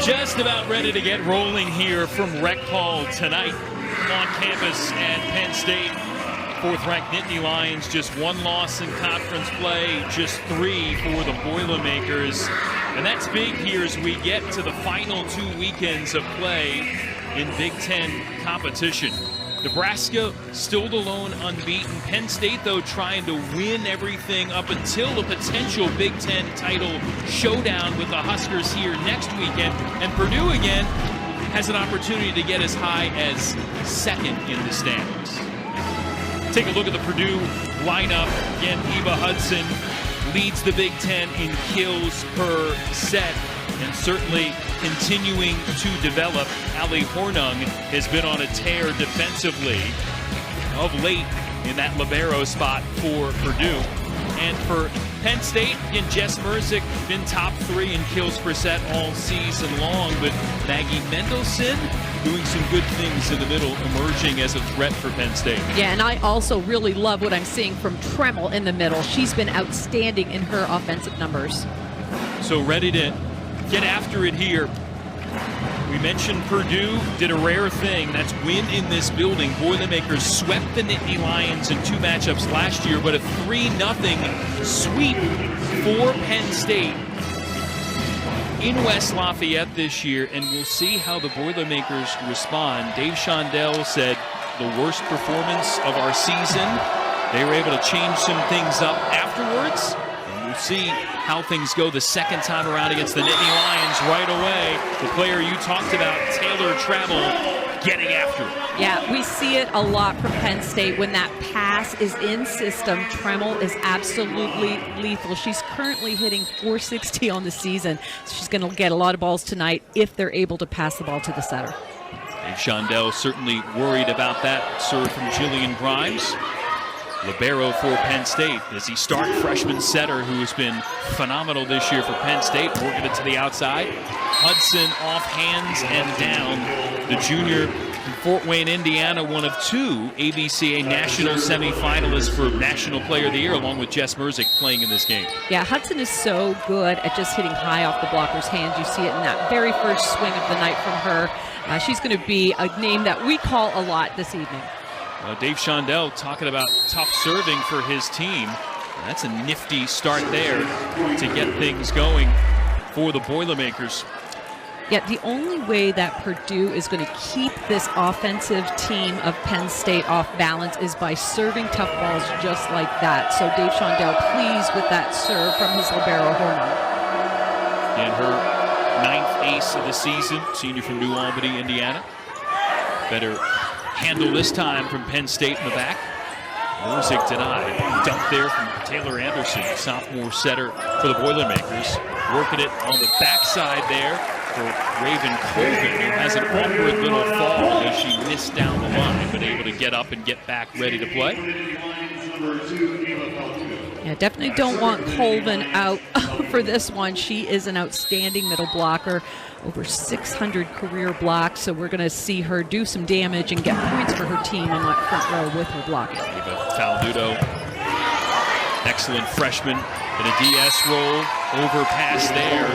Just about ready to get rolling here from Rec Hall tonight on campus at Penn State. Fourth-ranked Nittany Lions, just one loss in conference play, just 3 for the Boilermakers. And that's big here as we get to the final 2 weekends of play in Big Ten competition. Nebraska still the lone unbeaten. Penn State, though, trying to win everything up until the potential Big Ten title showdown with the Huskers here next weekend. And Purdue, again, has an opportunity to get as high as second in the standings. Take a look at the Purdue lineup. Again, Eva Hudson leads the Big Ten in kills per set, and certainly continuing to develop. Allie Hornung has been on a tear defensively of late in that libero spot for Purdue. And for Penn State, again, Jess Merzick been top 3 in kills per set all season long, but Maggie Mendelson doing some good things in the middle, emerging as a threat for Penn State. Yeah, and I also really love what I'm seeing from Tremmel in the middle. She's been outstanding in her offensive numbers. So ready to get after it here. We mentioned Purdue did a rare thing. That's win in this building. Boilermakers swept the Nittany Lions in 2 matchups last year, but a 3-0 sweep for Penn State in West Lafayette this year, and we'll see how the Boilermakers respond. Dave Shondell said the worst performance of our season. They were able to change some things up afterwards. We'll see how things go the second time around against the Nittany Lions right away. The player you talked about, Taylor Trammell, getting after it. Yeah, we see it a lot from Penn State. When that pass is in system, Tremmel is absolutely lethal. She's currently hitting .460 on the season. She's going to get a lot of balls tonight if they're able to pass the ball to the setter. Dave Shondell certainly worried about that serve from Jillian Grimes. Libero for Penn State is the Stark freshman setter who has been phenomenal this year for Penn State, working it to the outside. Hudson off hands and down. The junior from Fort Wayne, Indiana, one of 2 ABCA national semifinalists for National Player of the Year, along with Jess Merzick playing in this game. Yeah, Hudson is so good at just hitting high off the blocker's hands. You see it in that very first swing of the night from her. She's going to be a name that we call a lot this evening. Dave Shondell talking about tough serving for his team. That's a nifty start there to get things going for the Boilermakers. Yeah, the only way that Purdue is going to keep this offensive team of Penn State off balance is by serving tough balls just like that. So Dave Shondell pleased with that serve from his libero Hornung. And her 9th ace of the season, senior from New Albany, Indiana. Better handle this time from Penn State in the back. Merzick denied. Dump there from Taylor Anderson, sophomore setter for the Boilermakers. Working it on the backside there for Raven Colvin, who has an awkward little fall as she missed down the line, but able to get up and get back ready to play. Yeah, definitely don't want Colvin out for this one. She is an outstanding middle blocker. Over 600 career blocks, so we're going to see her do some damage and get points for her team on that front row with her blocking. Eva Faldudo, excellent freshman in a DS roll, overpass there,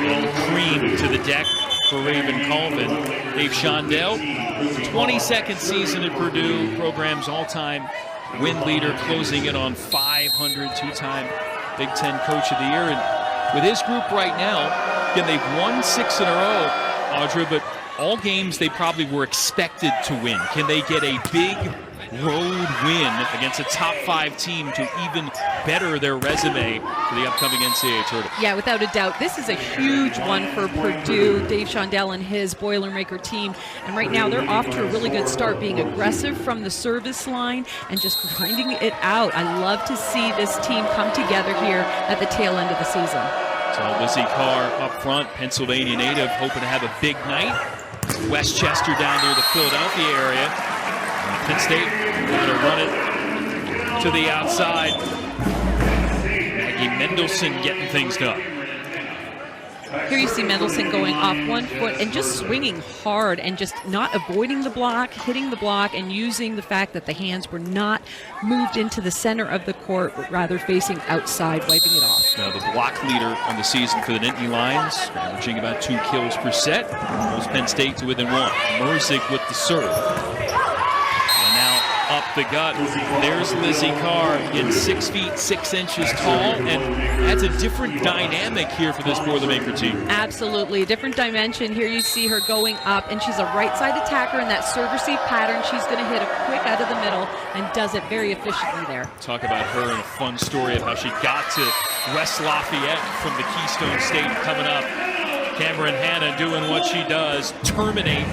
and cream to the deck for Raven Colvin. Dave Shondell, 22nd season at Purdue, program's all-time win leader, closing in on 500, 2-time Big Ten Coach of the Year. And with his group right now, again, they've won 6 in a row, Audra, but all games they probably were expected to win. Can they get a big road win against a top 5 team to even better their resume for the upcoming NCAA tournament? Yeah, without a doubt. This is a huge one for Purdue, Dave Shondell and his Boilermaker team. And right now they're off to a really good start, being aggressive from the service line and just grinding it out. I love to see this team come together here at the tail end of the season. So Lizzie Carr up front, Pennsylvania native, hoping to have a big night. Westchester down near the Philadelphia area. Penn State going to run it to the outside. Maggie Mendelson getting things done. Here you see Mendelson going off 1 foot and just swinging hard and just not avoiding the block, hitting the block, and using the fact that the hands were not moved into the center of the court, but rather facing outside, wiping it off. Now the block leader on the season for the Nittany Lions, averaging about 2 kills per set. Pulls Penn State to within 1. Merzick with the serve. And now up the gut. There's Lizzie Carr, in 6 feet 6 inches tall, and that's a different dynamic here for this Boilermaker team. Absolutely, a different dimension. Here you see her going up, and she's a right side attacker in that serve receive pattern. She's going to hit a quick out of the middle and does it very efficiently there. Talk about her and a fun story of how she got to West Lafayette from the Keystone State coming up. Cameron Hanna doing what she does, terminate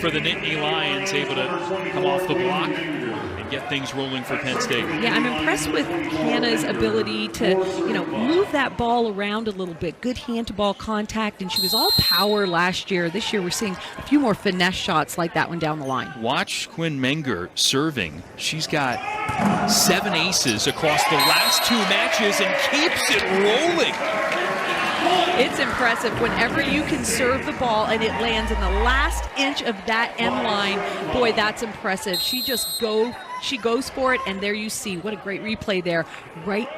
for the Nittany Lions, able to come off the block and get things rolling for Penn State. Yeah, I'm impressed with Hannah's ability to, move that ball around a little bit. Good hand-to-ball contact, and she was all power last year. This year we're seeing a few more finesse shots like that one down the line. Watch Quinn Menger serving. She's got 7 aces across the last 2 matches and keeps it rolling. It's impressive whenever you can serve the ball and it lands in the last inch of that end line. Boy, that's impressive. She goes for it, and there you see what a great replay there, right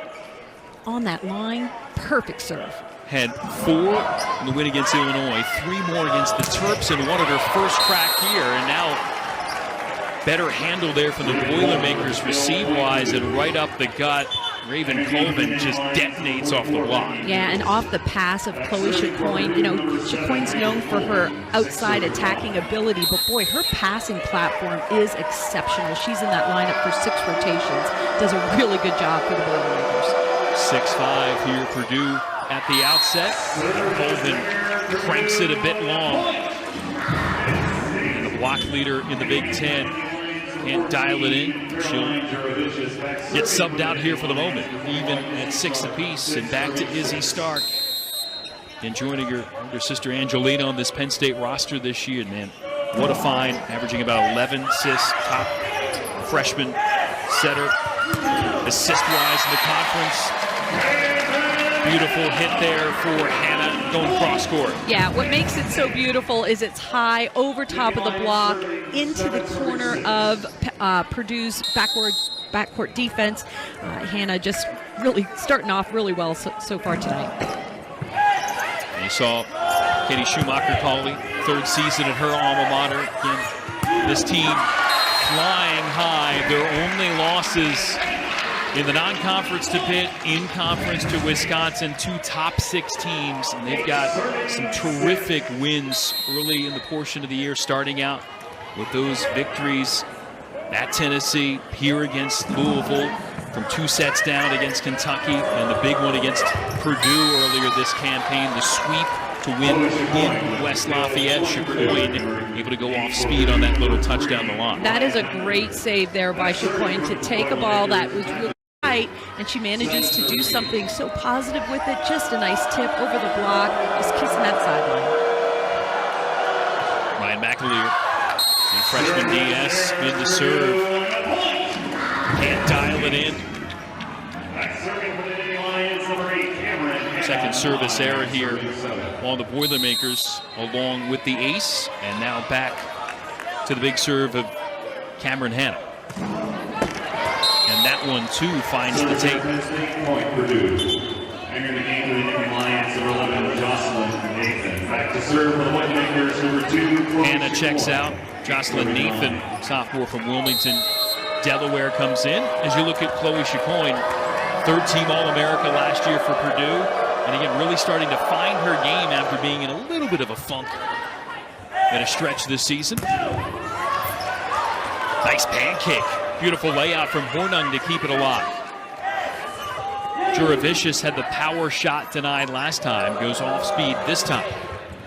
on that line. Perfect serve. Had 4 in the win against Illinois, 3 more against the Terps, and wanted her first crack here, and now better handle there from the Boilermakers receive-wise, and right up the gut. Raven Colvin just detonates off the block. Yeah, and off the pass of Chloe Chacoin. Chacoin's known for her outside attacking ability, but boy, her passing platform is exceptional. She's in that lineup for 6 rotations. Does a really good job for the Boilermakers. 6-5 here, Purdue at the outset. Colvin cranks it a bit long. And the block leader in the Big Ten can't dial it in. She'll get subbed out here for the moment, even at 6 apiece. And back to Izzy Stark. And joining her older sister Angelina on this Penn State roster this year. Man, what a find. Averaging about 11 assists, top freshman setter, assist-wise in the conference. Beautiful hit there for Hannah going cross-court. Yeah, what makes it so beautiful is it's high over top of the block into the corner of Purdue's backcourt defense. Hannah just really starting off really well so far tonight. And you saw Katie Schumacher-Cauley, 3rd season at her alma mater. Again, this team flying high. Their only losses in the non-conference to Pitt, in conference to Wisconsin, 2 top 6 teams, and they've got some terrific wins early in the portion of the year, starting out with those victories at Tennessee, here against Louisville, from 2 sets down against Kentucky, and the big one against Purdue earlier this campaign, the sweep to win in West Lafayette. Chacoin able to go off speed on that little touch down the line. That is a great save there by Chacoin to take a ball that was really tight, and she manages to do something so positive with it. Just a nice tip over the block, just kissing that sideline. Ryan McAleer, and freshman DS in the serve. Can't dial it in. Second service error here on the Boilermakers, along with the ace, and now back to the big serve of Cameron Hanna. And that one, too, finds the tape. Hanna checks out. Jocelyn Nathan, sophomore from Wilmington, Delaware, comes in. As you look at Chloe Chacoin, 3rd-team All-America last year for Purdue. And again, really starting to find her game after being in a little bit of a funk in a stretch this season. Nice pancake. Beautiful layout from Hornung to keep it alive. Juravicius had the power shot denied last time. Goes off speed this time.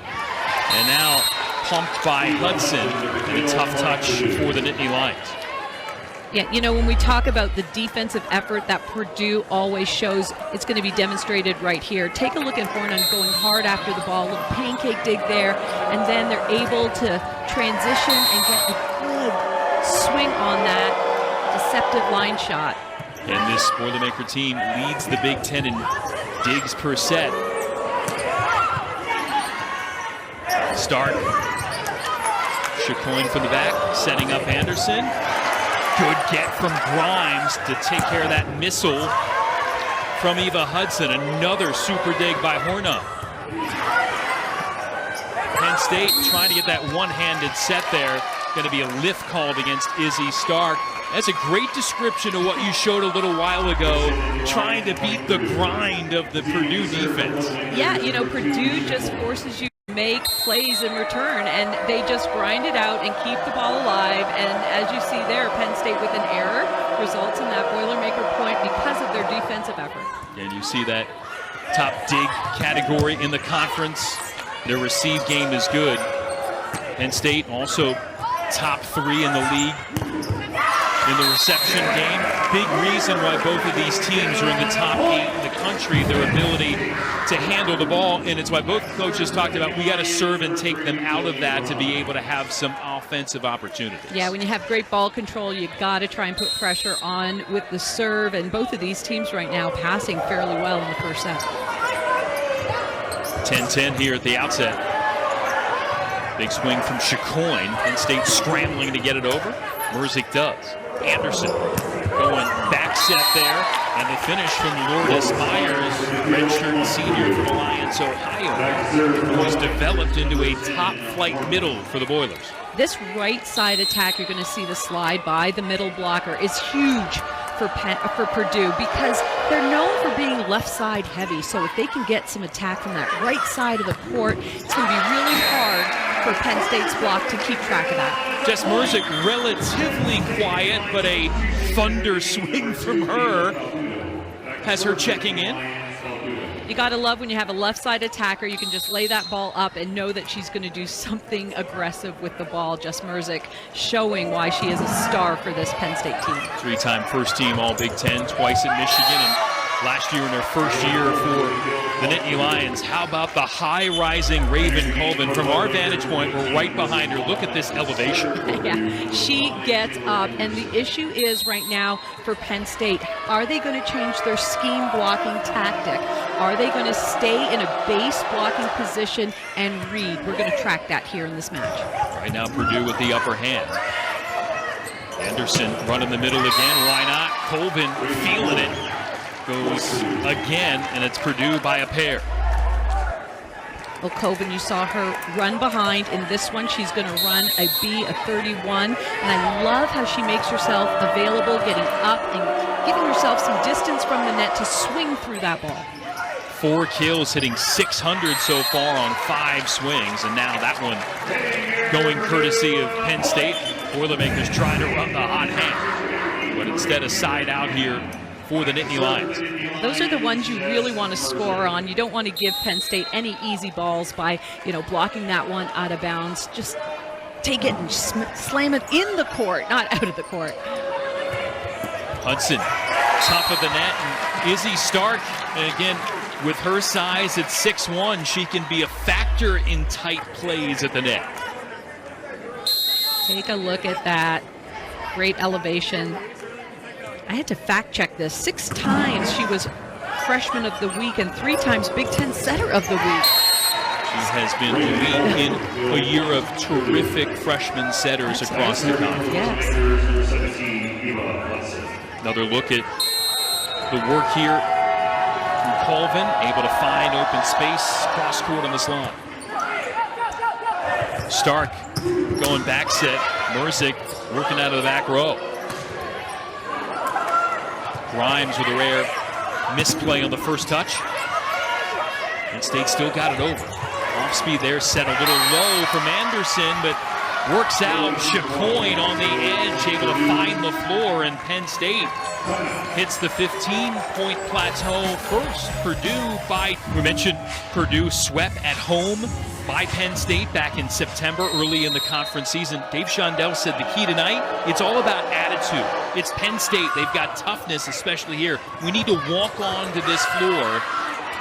And now pumped by Hudson. And a tough touch for the Nittany Lions. Yeah, when we talk about the defensive effort that Purdue always shows, it's going to be demonstrated right here. Take a look at Hornung going hard after the ball, a little pancake dig there, and then they're able to transition and get a good swing on that deceptive line shot. And this Boilermaker team leads the Big Ten in digs per set. Stark. Chacoin from the back, setting up Anderson. Good get from Grimes to take care of that missile from Eva Hudson. Another super dig by Horna. Penn State trying to get that one-handed set there. Going to be a lift called against Izzy Stark. That's a great description of what you showed a little while ago, trying to beat the grind of the Purdue defense. Yeah, you know, Purdue just forces you to make plays in return, and they just grind it out and keep the ball alive. And as you see there, Penn State with an error results in that Boilermaker point because of their defensive effort. And you see that top dig category in the conference. Their receive game is good. Penn State also top 3 in the league in the reception game. Big reason why both of these teams are in the top 8 in the country, their ability to handle the ball, and it's why both coaches talked about we got to serve and take them out of that to be able to have some offensive opportunities. Yeah, when you have great ball control, you got to try and put pressure on with the serve, and both of these teams right now passing fairly well in the first set. 10-10 here at the outset. Big swing from Chacoin. Penn State scrambling to get it over. Merzik does. Anderson going back set there. And the finish from Lourdes Myers, redshirt senior from Alliance, Ohio, who has developed into a top flight middle for the Boilers. This right side attack, you're going to see the slide by the middle blocker, is huge for Purdue because they're known for being left side heavy. So if they can get some attack from that right side of the court, it's going to be really hard for Penn State's block to keep track of that. Jess Merzik relatively quiet, but a thunder swing from her has her checking in. You got to love when you have a left side attacker, you can just lay that ball up and know that she's going to do something aggressive with the ball. Jess Merzik showing why she is a star for this Penn State team. 3-time first team All Big Ten, twice at Michigan, and last year in her first year for the Nittany Lions. How about the high-rising Raven Colvin? From our vantage point, we're right behind her. Look at this elevation. Yeah, she gets up, and the issue is right now for Penn State, are they going to change their scheme blocking tactic? Are they going to stay in a base blocking position and read? We're going to track that here in this match. Right now, Purdue with the upper hand. Anderson running the middle again. Why not? Colvin feeling it. Goes again, and it's Purdue by a pair. Well, Colvin, you saw her run behind. In this one, she's going to run a B, a 31. And I love how she makes herself available, getting up and giving herself some distance from the net to swing through that ball. 4 kills, hitting 600 so far on 5 swings. And now that one going courtesy of Penn State. Boilermakers trying to run the hot hand. But instead a side out here for the Nittany Lions. Those are the ones you really want to score on. You don't want to give Penn State any easy balls by, blocking that one out of bounds. Just take it and slam it in the court, not out of the court. Hudson, top of the net, and Izzy Stark, and again, with her size at 6'1", she can be a factor in tight plays at the net. Take a look at that. Great elevation. I had to fact check this. 6 times she was freshman of the week and 3 times Big Ten setter of the week. She has been elite in a year of terrific freshman setters across the conference. Yes. Another look at the work here from Colvin, able to find open space cross court on this line. Stark going back set. Merzik working out of the back row. Grimes with a rare misplay on the first touch. Penn State still got it over. Off speed there, set a little low from Anderson, but works out. Chacoin on the edge, able to find the floor, and Penn State hits the 15-point plateau first. We mentioned Purdue swept at home by Penn State back in September, early in the conference season. Dave Shondell said the key tonight, it's all about attitude. It's Penn State. They've got toughness, especially here. We need to walk onto this floor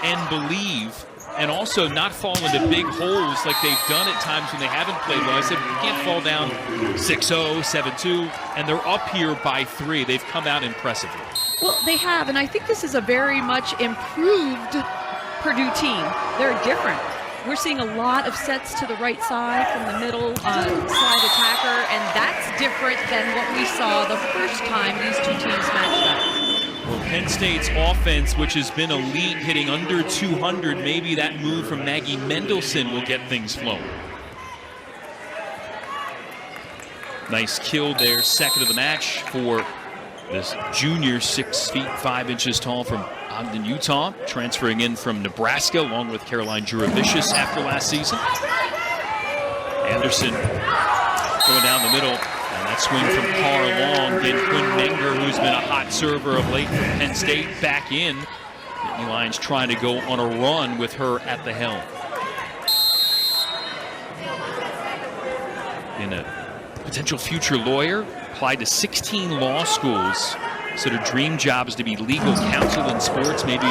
and believe, and also not fall into big holes like they've done at times when they haven't played well. I said, we can't fall down 6-0, 7-2, and they're up here by 3. They've come out impressively. Well, they have, and I think this is a very much improved Purdue team. They're different. we're seeing a lot of sets to the right side from the middle slide attacker, and that's different than what we saw the first time these two teams matched up. Well, Penn State's offense, which has been elite, hitting under 200, maybe that move from Maggie Mendelson will get things flowing. Nice kill there, second of the match for this junior, 6 feet 5 inches tall from Ogden, Utah, transferring in from Nebraska along with Caroline Juravicius after last season. Anderson going down the middle, and that swing from Carr long. Again, Quinn Menger, who's been a hot server of late for Penn State, back in. Nittany Lions trying to go on a run with her at the helm. In a potential future lawyer, applied to 16 law schools. So her dream job is to be legal counsel in sports, maybe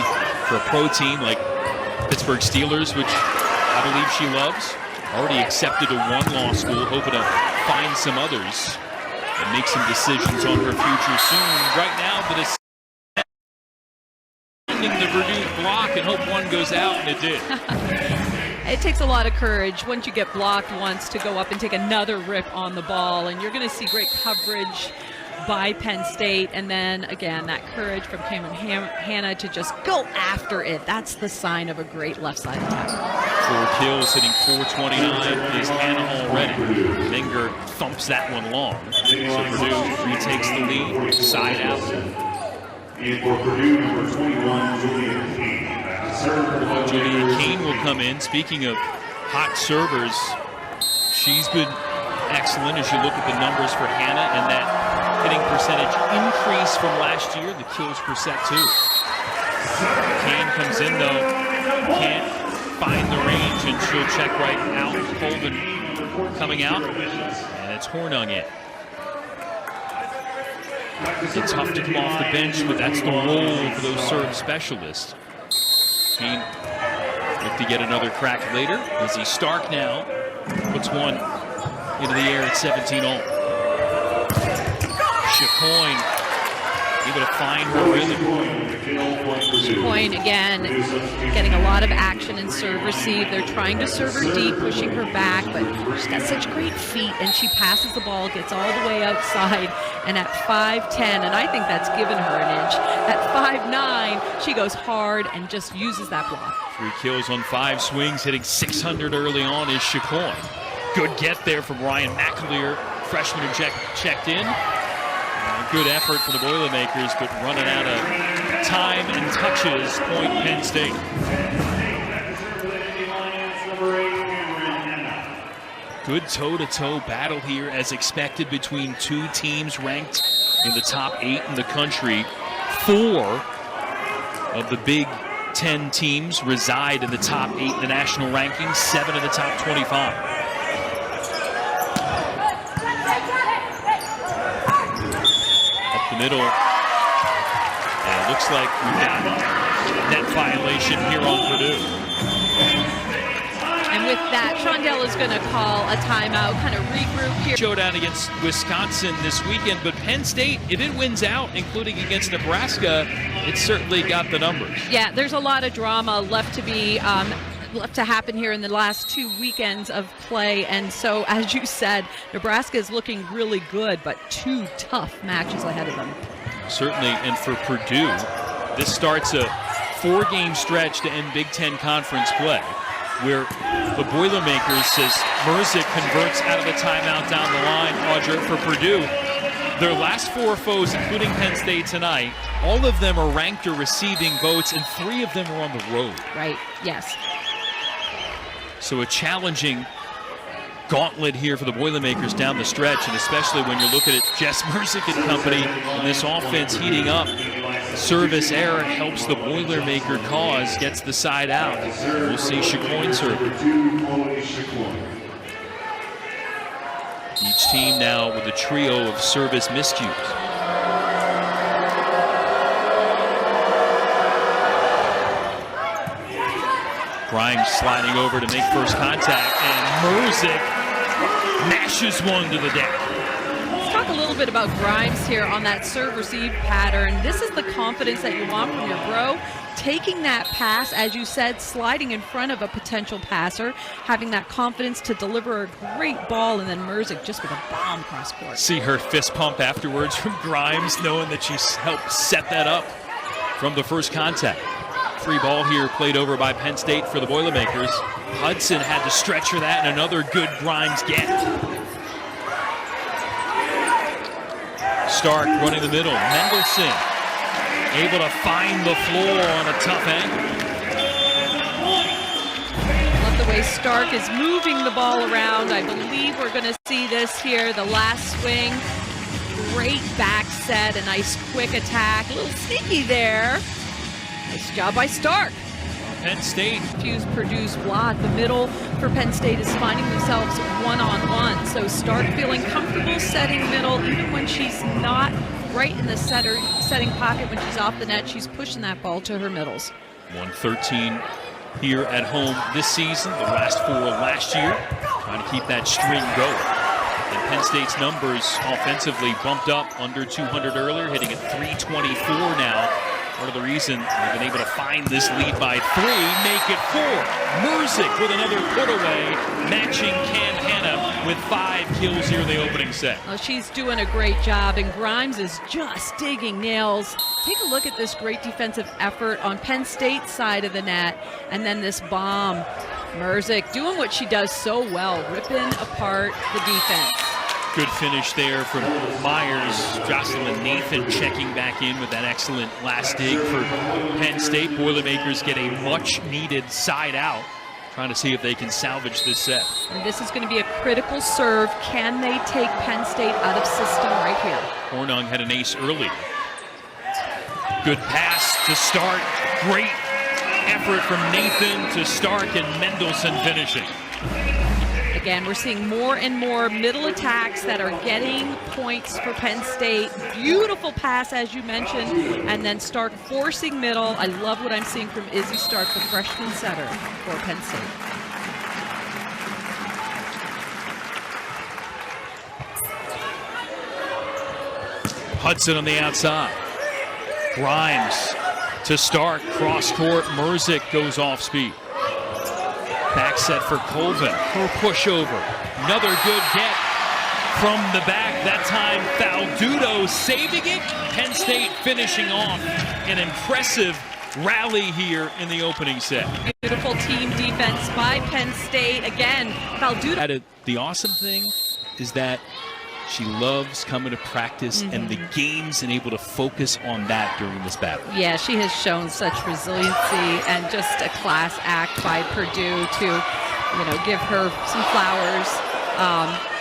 for a pro team like Pittsburgh Steelers, which I believe she loves. Already accepted to one law school, hoping to find some others and make some decisions on her future soon. Right now, the defending the Purdue block and hope one goes out, and it did. It takes a lot of courage once you get blocked once to go up and take another rip on the ball, and you're going to see great coverage by Penn State, and then again that courage from Cameron Hanna to just go after it. That's the sign of a great left side attack. 4 kills, hitting .429 is Hanna already. Menger thumps that one long. So Purdue retakes the lead, side out. And for Purdue, number 21, Julian Keane will come in. Speaking of hot servers, she's been excellent as you look at the numbers for Hanna, and that hitting percentage increase from last year, the kills per set too. Kane comes in though, can't find the range, and she'll check right out. Colvin coming out, and it's Hornung in. It's tough to come off the bench, but that's the role for those serve specialists. Kane look to get another crack later. Izzy Stark now puts one into the air at 17-all. Chicoine able to find her rhythm. Chicoine again getting a lot of action in serve receive. They're trying to serve her deep, pushing her back, but she's got such great feet, and she passes the ball, gets all the way outside, and at 5'10", and I think that's given her an inch. At 5'9", she goes hard and just uses that block. 3 kills on 5 swings, hitting 600 early on is Chicoine. Good get there from Ryan McAleer, freshman who checked in. Good effort for the Boilermakers, but running out of time and touches. Point Penn State. Good toe-to-toe battle here as expected between two teams ranked in the top 8 in the country. 4 of the Big Ten teams reside in the top 8 in the national rankings, 7 in the top 25. Middle, and it looks like we've got net violation here on Purdue. And with that, Shondell is going to call a timeout, kind of regroup here. Showdown against Wisconsin this weekend, but Penn State, if it wins out, including against Nebraska, it's certainly got the numbers. Yeah, there's a lot of drama left to be left to happen here in the last 2 weekends of play, and so as you said, Nebraska is looking really good, but 2 tough matches ahead of them. Certainly, and for Purdue, this starts a 4-game stretch to end Big Ten Conference play, where the Boilermakers, as Merzick converts out of the timeout down the line, Audra, for Purdue, their last 4 foes, including Penn State tonight, all of them are ranked or receiving votes, and 3 of them are on the road. Right, yes. So a challenging gauntlet here for the Boilermakers down the stretch, and especially when you're looking at Jess Merzick and company and this offense heating up. Service error helps the Boilermaker cause, gets the side out. We'll see Chicoine serve. Each team now with a trio of service miscues. Grimes sliding over to make first contact, and Merzick mashes one to the deck. Let's talk talk a little bit about Grimes here on that serve-receive pattern. This is the confidence that you want from your bro. Taking that pass, as you said, sliding in front of a potential passer, having that confidence to deliver a great ball, and then Merzik just with a bomb cross court. See her fist pump afterwards from Grimes, knowing that she's helped set that up from the first contact. Free ball here played over by Penn State for the Boilermakers. Hudson had to stretch for that, and another good Grimes get. Stark running the middle. Mendelson able to find the floor on a tough angle. Love the way Stark is moving the ball around. I believe we're going to see this here. The last swing. Great back set. A nice quick attack. A little sneaky there. Nice job by Stark. Penn State. Fuse Purdue's block. The middle for Penn State is finding themselves one-on-one. So Stark feeling comfortable setting middle, even when she's not right in the setting pocket. When she's off the net, she's pushing that ball to her middles. 113 here at home this season. The last 4 last year. Trying to keep that string going. And Penn State's numbers offensively bumped up under 200 earlier, hitting at 324 now. Part of the reason they've been able to find this lead by 3, make it 4. Merzik with another put away, matching Cam Hanna with 5 kills here in the opening set. Well, she's doing a great job, and Grimes is just digging nails. Take a look at this great defensive effort on Penn State's side of the net, and then this bomb. Merzik doing what she does so well, ripping apart the defense. Good finish there from Myers. Jocelyn Nathan checking back in with that excellent last dig for Penn State. Boilermakers get a much-needed side out, trying to see if they can salvage this set. And this is going to be a critical serve. Can they take Penn State out of system right here? Hornung had an ace early. Good pass to start. Great effort from Nathan to Stark, and Mendelson finishing. Again, we're seeing more and more middle attacks that are getting points for Penn State. Beautiful pass, as you mentioned, and then Stark forcing middle. I love what I'm seeing from Izzy Stark, the freshman setter for Penn State. Hudson on the outside. Grimes to Stark, cross court. Merzik goes off speed. Back set for Colvin. Her pushover. Another good get from the back. That time Faldudo saving it. Penn State finishing off an impressive rally here in the opening set. Beautiful team defense by Penn State. Again, Faldudo. The awesome thing is that she loves coming to practice and the games, and able to focus on that during this battle. Yeah, she has shown such resiliency, and just a class act by Purdue to, give her some flowers.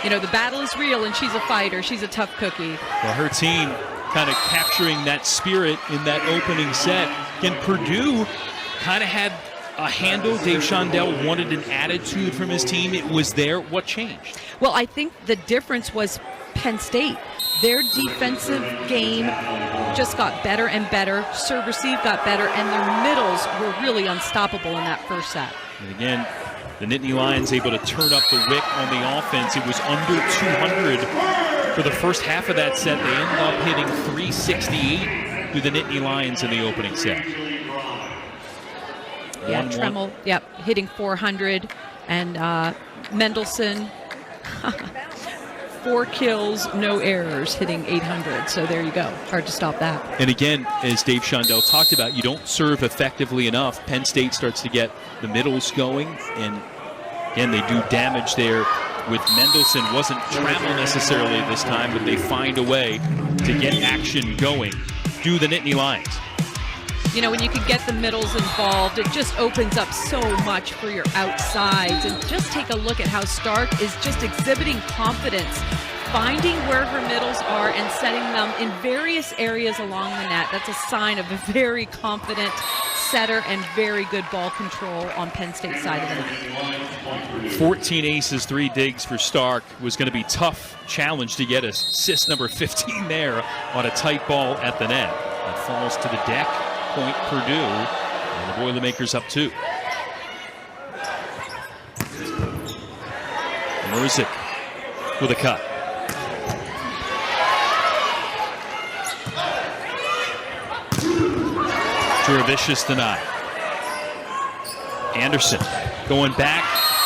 The battle is real, and she's a fighter. She's a tough cookie. Well, her team kind of capturing that spirit in that opening set. Again, Purdue kind of had a handle. Dave Shondell wanted an attitude from his team. It was there. What changed? Well, I think the difference was Penn State. Their defensive game just got better and better. Serve receive got better, and their middles were really unstoppable in that first set. And again, the Nittany Lions able to turn up the wick on the offense. It was under 200 for the first half of that set. They ended up hitting 368 through the Nittany Lions in the opening set. Yeah, Tremmel, hitting 400, and Mendelson, 4 kills, no errors, hitting 800. So there you go. Hard to stop that. And again, as Dave Shondell talked about, you don't serve effectively enough. Penn State starts to get the middles going, and again, they do damage there with Mendelson. Wasn't travel necessarily this time, but they find a way to get action going. Do the Nittany Lions. When you can get the middles involved, it just opens up so much for your outsides. And just take a look at how Stark is just exhibiting confidence, finding where her middles are and setting them in various areas along the net. That's a sign of a very confident setter and very good ball control on Penn State's side of the net. 14 aces, 3 digs for Stark. Was going to be tough challenge to get assist number 15 there on a tight ball at the net. It falls to the deck. Point Purdue, and the Boilermakers up 2. Merzik with a cut. Juravicius denied. Anderson going back,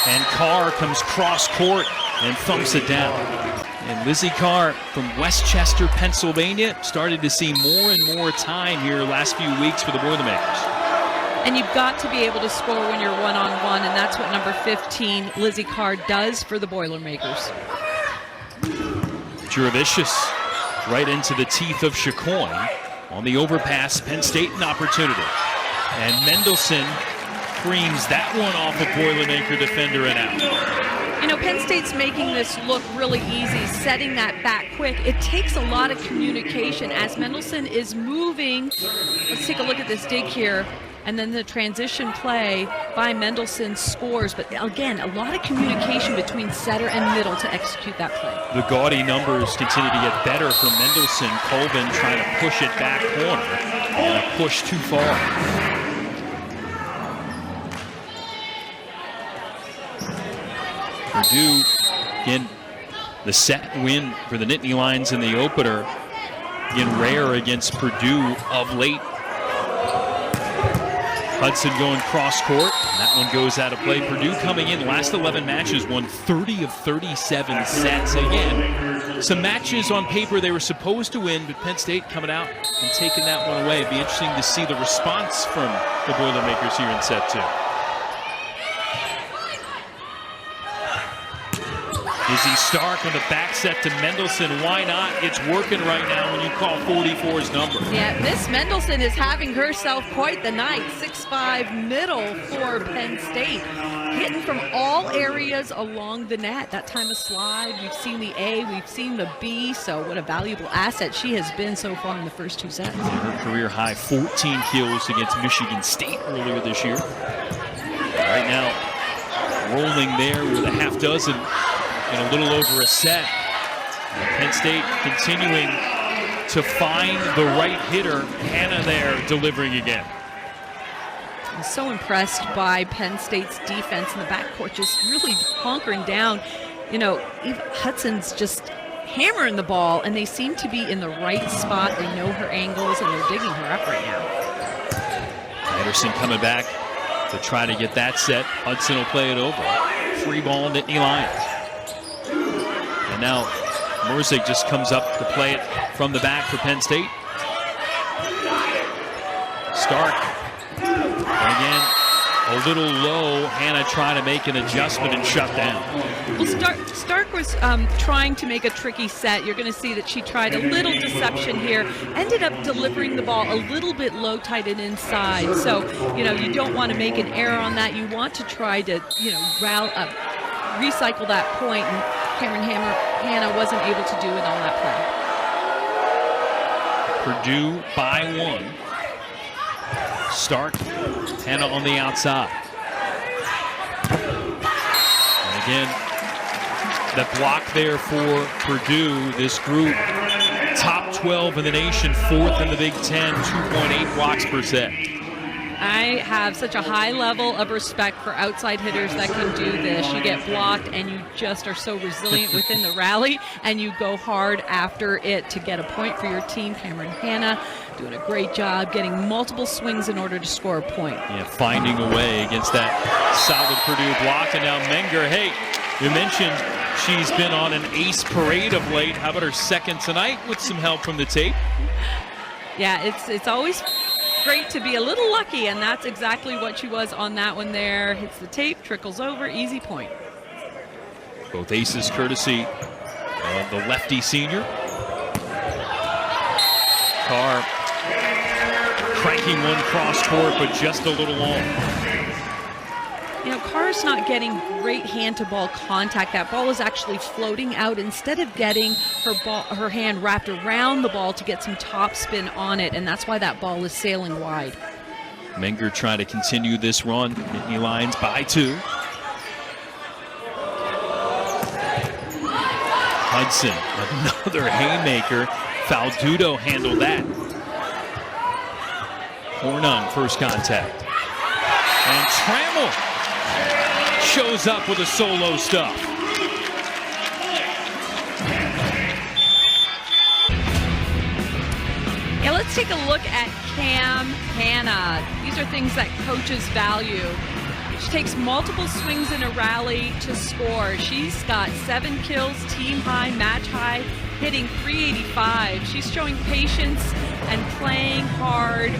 and Carr comes cross court and thumps it down. And Lizzie Carr from Westchester, Pennsylvania, started to see more and more time here last few weeks for the Boilermakers. And you've got to be able to score when you're one-on-one, and that's what number 15, Lizzie Carr, does for the Boilermakers. Juravicius right into the teeth of Chacoin on the overpass. Penn State an opportunity. And Mendelson creams that one off a Boilermaker defender and out. You know, Penn State's making this look really easy, setting that back quick. It takes a lot of communication as Mendelson is moving. Let's take a look at this dig here. And then the transition play by Mendelson scores. But again, a lot of communication between setter and middle to execute that play. The gaudy numbers continue to get better for Mendelson. Colvin trying to push it back corner. And a push too far. Purdue, again, the set win for the Nittany Lions in the opener. Again, rare against Purdue of late. Hudson going cross court. That one goes out of play. Purdue coming in last 11 matches, won 30 of 37 sets. Again, some matches on paper they were supposed to win, but Penn State coming out and taking that one away. It'd be interesting to see the response from the Boilermakers here in set 2. Izzy Stark on the back set to Mendelson. Why not? It's working right now when you call 44's number. Yeah, Miss Mendelson is having herself quite the night. 6'5" middle for Penn State. Hitting from all areas along the net. That time of slide, we've seen the A, we've seen the B, so what a valuable asset she has been so far in the first 2 sets. Her career high 14 kills against Michigan State earlier this year. Right now, rolling there with a half dozen in a little over a set. Penn State continuing to find the right hitter. Hannah there delivering again. I'm so impressed by Penn State's defense in the backcourt, just really hunkering down. You know, Eva Hudson's just hammering the ball, and they seem to be in the right spot. They know her angles, and they're digging her up right now. Anderson coming back to try to get that set. Hudson will play it over. Free ball, Nittany Lions. And now Merzick just comes up to play it from the back for Penn State. Stark. And again, a little low. Hannah trying to make an adjustment and shut down. Well, Stark was trying to make a tricky set. You're going to see that she tried a little deception here. Ended up delivering the ball a little bit low, tight, and inside. So, you know, you don't want to make an error on that. You want to try to, you know, recycle that point. And Cameron Hannah wasn't able to do it on that play. Purdue by 1. Stark, Hannah on the outside. And again, the block there for Purdue. This group, top 12 in the nation, 4th in the Big Ten, 2.8 blocks per set. I have such a high level of respect for outside hitters that can do this. You get blocked and you just are so resilient within the rally, and you go hard after it to get a point for your team. Cameron Hannah doing a great job getting multiple swings in order to score a point. Yeah, finding a way against that solid Purdue block. And now Menger, hey, you mentioned she's been on an ace parade of late. How about her second tonight with some help from the tape? Yeah, it's always great to be a little lucky, and that's exactly what she was on that one there. Hits the tape, trickles over, easy point. Both aces courtesy of the lefty senior. Carr cranking one cross court, but just a little long. You know, Carr's not getting great hand-to-ball contact. That ball is actually floating out instead of getting her hand wrapped around the ball to get some top spin on it, and that's why that ball is sailing wide. Menger trying to continue this run. Nittany Lions by 2. Hudson, another haymaker. Faldudo handled that. Hornung, first contact. And Trammell shows up with a solo stuff. Yeah, let's take a look at Cam Hannah. These are things that coaches value. She takes multiple swings in a rally to score. She's got 7 kills, team high, match high, hitting .385. She's showing patience and playing hard,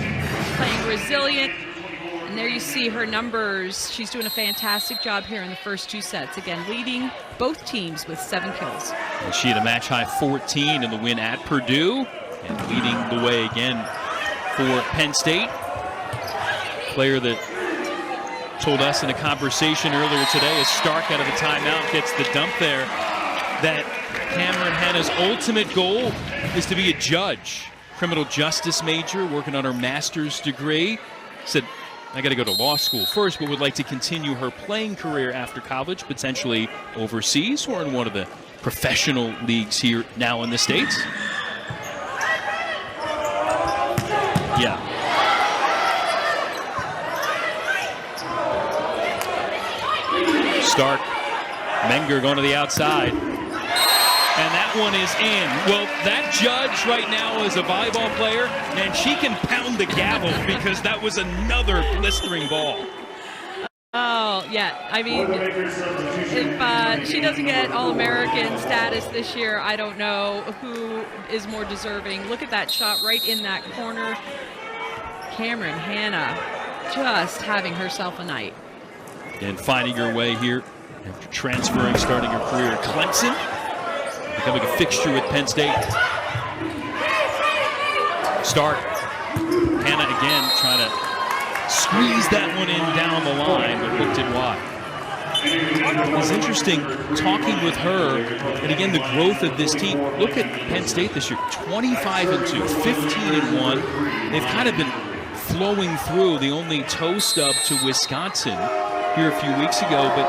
playing resilient. And there you see her numbers. She's doing a fantastic job here in the first 2 sets. Again, leading both teams with 7 kills. And she had a match high 14 in the win at Purdue, and leading the way again for Penn State. Player that told us in a conversation earlier today as Stark out of the timeout gets the dump there that Cameron Hannah's ultimate goal is to be a judge. Criminal justice major, working on her master's degree. Said, I got to go to law school first, but would like to continue her playing career after college, potentially overseas or in one of the professional leagues here now in the States. Yeah. Stark, Menger going to the outside. And that one is in. Well, that judge right now is a volleyball player, and she can pound the gavel because that was another blistering ball. Oh, yeah. I mean, if she doesn't get All-American status this year, I don't know who is more deserving. Look at that shot right in that corner. Cameron Hannah just having herself a night. And finding her way here after transferring, starting her career at Clemson, becoming a fixture with Penn State. Stark, Hannah again trying to squeeze that one in down the line, but hooked it wide. It's interesting talking with her, and again, the growth of this team. Look at Penn State this year, 25-2, 15-1. They've kind of been flowing through, the only toe stub to Wisconsin here a few weeks ago, but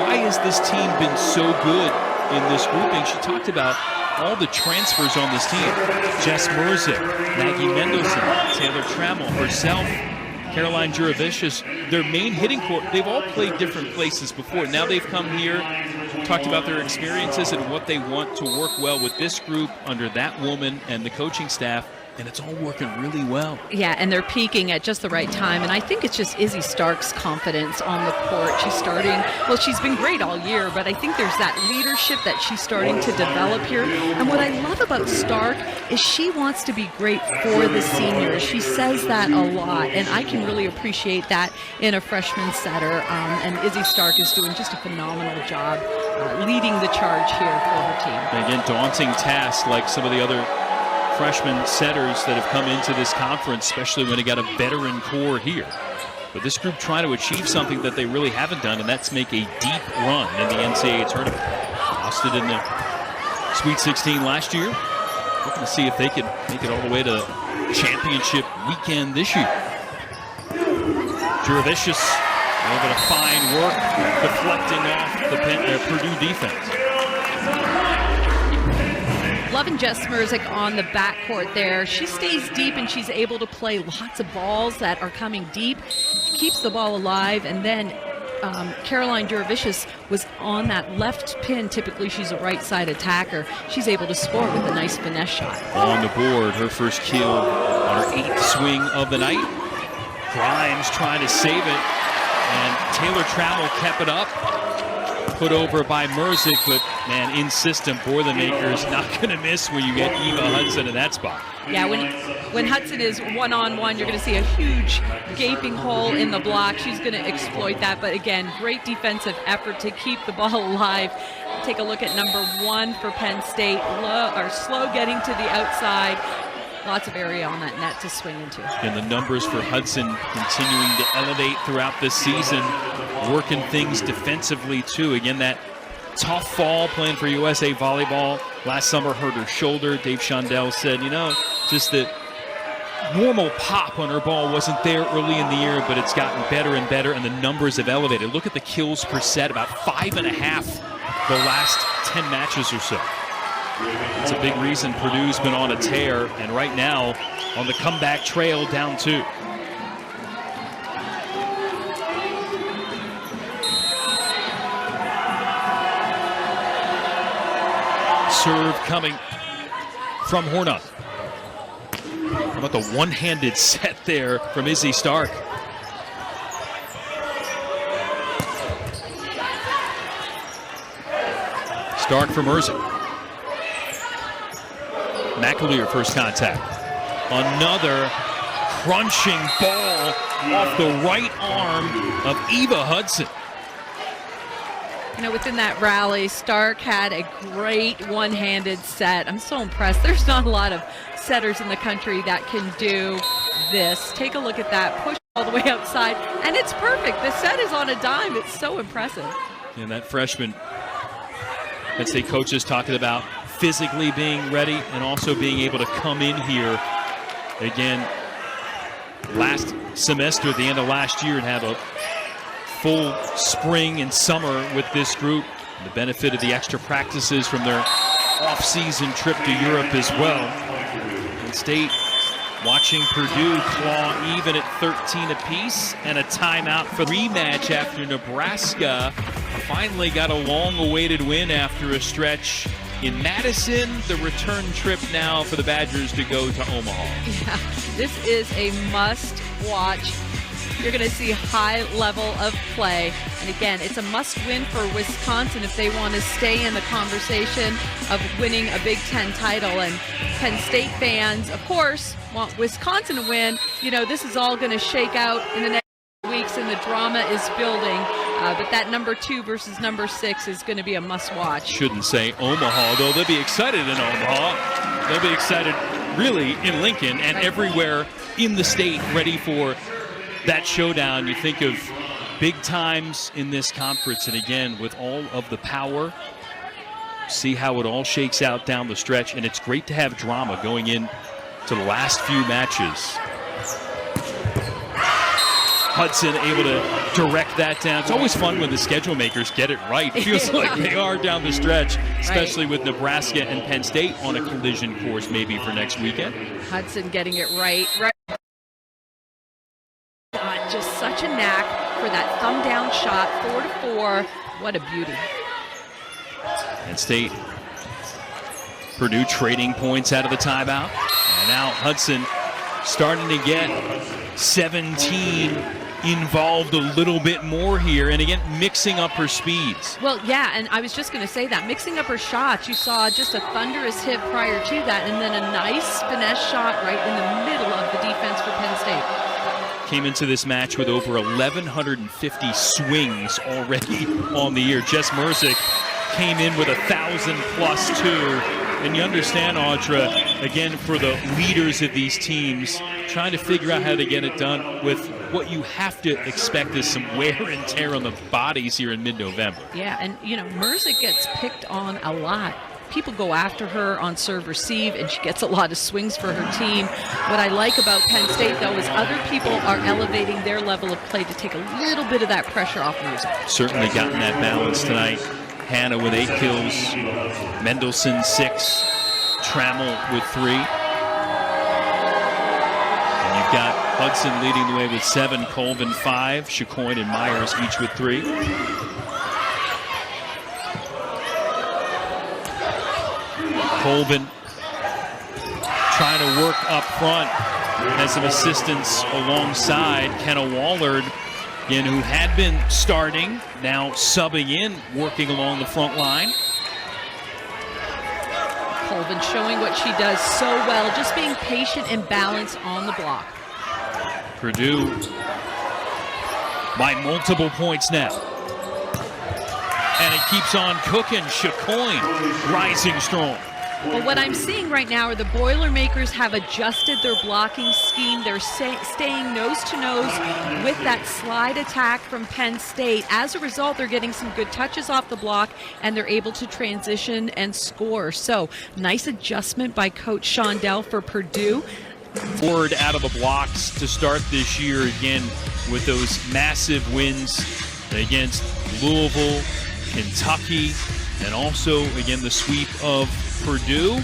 why has this team been so good in this grouping? She talked about all the transfers on this team. Jess Merzick, Maggie Mendelson, Taylor Trammell, herself, Caroline Juravicius, their main hitting core. They've all played different places before. Now they've come here, talked about their experiences and what they want to work well with this group under that woman and the coaching staff. And it's all working really well. Yeah, and they're peaking at just the right time. And I think it's just Izzy Stark's confidence on the court. She's starting, well, she's been great all year, but I think there's that leadership that she's starting to develop here. And what I love about Stark is she wants to be great for the seniors. She says that a lot, and I can really appreciate that in a freshman setter. And Izzy Stark is doing just a phenomenal job leading the charge here for her team. And again, daunting task like some of the other freshman setters that have come into this conference, especially when they got a veteran core here. But this group trying to achieve something that they really haven't done, and that's make a deep run in the NCAA tournament. Lost it in the Sweet 16 last year. Looking to see if they can make it all the way to championship weekend this year. Juravicius, a little bit of fine work deflecting off the Purdue defense. Loving Jess Merzick on the backcourt there. She stays deep and she's able to play lots of balls that are coming deep. Keeps the ball alive, and then Caroline Juravicius was on that left pin. Typically she's a right side attacker. She's able to score with a nice finesse shot. On the board, her first kill on her 8th swing of the night. Grimes trying to save it, and Taylor Trammell kept it up. Put over by Merzick, but man, insistent. Boilermakers not going to miss when you get Eva Hudson in that spot. Yeah, when Hudson is one-on-one, you're going to see a huge gaping hole in the block. She's going to exploit that, but again, great defensive effort to keep the ball alive. Take a look at number 1 for Penn State. Slow getting to the outside. Lots of area on that net to swing into. And the numbers for Hudson continuing to elevate throughout this season, working things defensively too. Again, that tough fall playing for USA Volleyball. Last summer hurt her shoulder. Dave Shondell said, just the normal pop on her ball wasn't there early in the year, but it's gotten better and better, and the numbers have elevated. Look at the kills per set, about 5.5 the last 10 matches or so. It's a big reason Purdue's been on a tear, and right now on the comeback trail, down 2. Serve coming from Hornuth. From How about the one-handed set there from Izzy Stark? Stark for Merzick. McAleer first contact. Another crunching ball off the right arm of Eva Hudson. You know, within that rally, Stark had a great one-handed set. I'm so impressed. There's not a lot of setters in the country that can do this. Take a look at that. Push all the way outside, and it's perfect. The set is on a dime. It's so impressive. And that freshman, Penn State coaches talking about physically being ready and also being able to come in here again last semester at the end of last year and have a full spring and summer with this group. The benefit of the extra practices from their off-season trip to Europe as well. Penn State watching Purdue claw even at 13 apiece, and a timeout for the rematch after Nebraska finally got a long-awaited win after a stretch in Madison. The return trip now for the Badgers to go to Omaha. Yeah, this is a must-watch. You're going to see high level of play. And again, it's a must-win for Wisconsin if they want to stay in the conversation of winning a Big Ten title. And Penn State fans, of course, want Wisconsin to win. You know, this is all going to shake out in the next weeks, and the drama is building. But that number 2 versus number 6 is going to be a must-watch. Shouldn't say Omaha, though. They'll be excited in Omaha. They'll be excited, really, in Lincoln and everywhere in the state, ready for that showdown. You think of big times in this conference, and again, with all of the power, see how it all shakes out down the stretch. And it's great to have drama going in to the last few matches. Hudson able to direct that down. It's always fun when the schedule makers get it right. It feels like they are down the stretch, especially with Nebraska and Penn State on a collision course maybe for next weekend. Hudson getting it right. Just such a knack for that thumb down shot, 4-4. What a beauty. Penn State, Purdue trading points out of the timeout. And now Hudson starting to get 17 involved a little bit more here, and again mixing up her speeds. Well, yeah, and I was just going to say that, mixing up her shots. You saw just a thunderous hit prior to that, and then a nice finesse shot right in the middle of the defense for Penn State. Came into this match with over 1,150 swings already on the year. Jess Merzick came in with 1,000 plus 2. And you understand, Audra, again, for the leaders of these teams, trying to figure out how to get it done with what you have to expect is some wear and tear on the bodies here in mid-November. Yeah, and, you know, Merzick gets picked on a lot. People go after her on serve-receive, and she gets a lot of swings for her team. What I like about Penn State, though, is other people are elevating their level of play to take a little bit of that pressure off Merzick. Certainly gotten that balance tonight. Hannah with 8 kills, Mendelson 6, Trammell with 3. And you've got Hudson leading the way with 7, Colvin 5, Chacoin and Myers each with 3. Colvin trying to work up front, has some assistance alongside Kenna Wallard, again, who had been starting, now subbing in, working along the front line. Colvin showing what she does so well, just being patient and balanced on the block. Purdue by multiple points now. And it keeps on cooking. Chacoin rising strong. Well, what I'm seeing right now are the Boilermakers have adjusted their blocking scheme. They're staying nose-to-nose with that slide attack from Penn State. As a result, they're getting some good touches off the block, and they're able to transition and score. So, nice adjustment by Coach Shondell for Purdue. Forward out of the blocks to start this year again with those massive wins against Louisville, Kentucky, and also, again, the sweep of Purdue.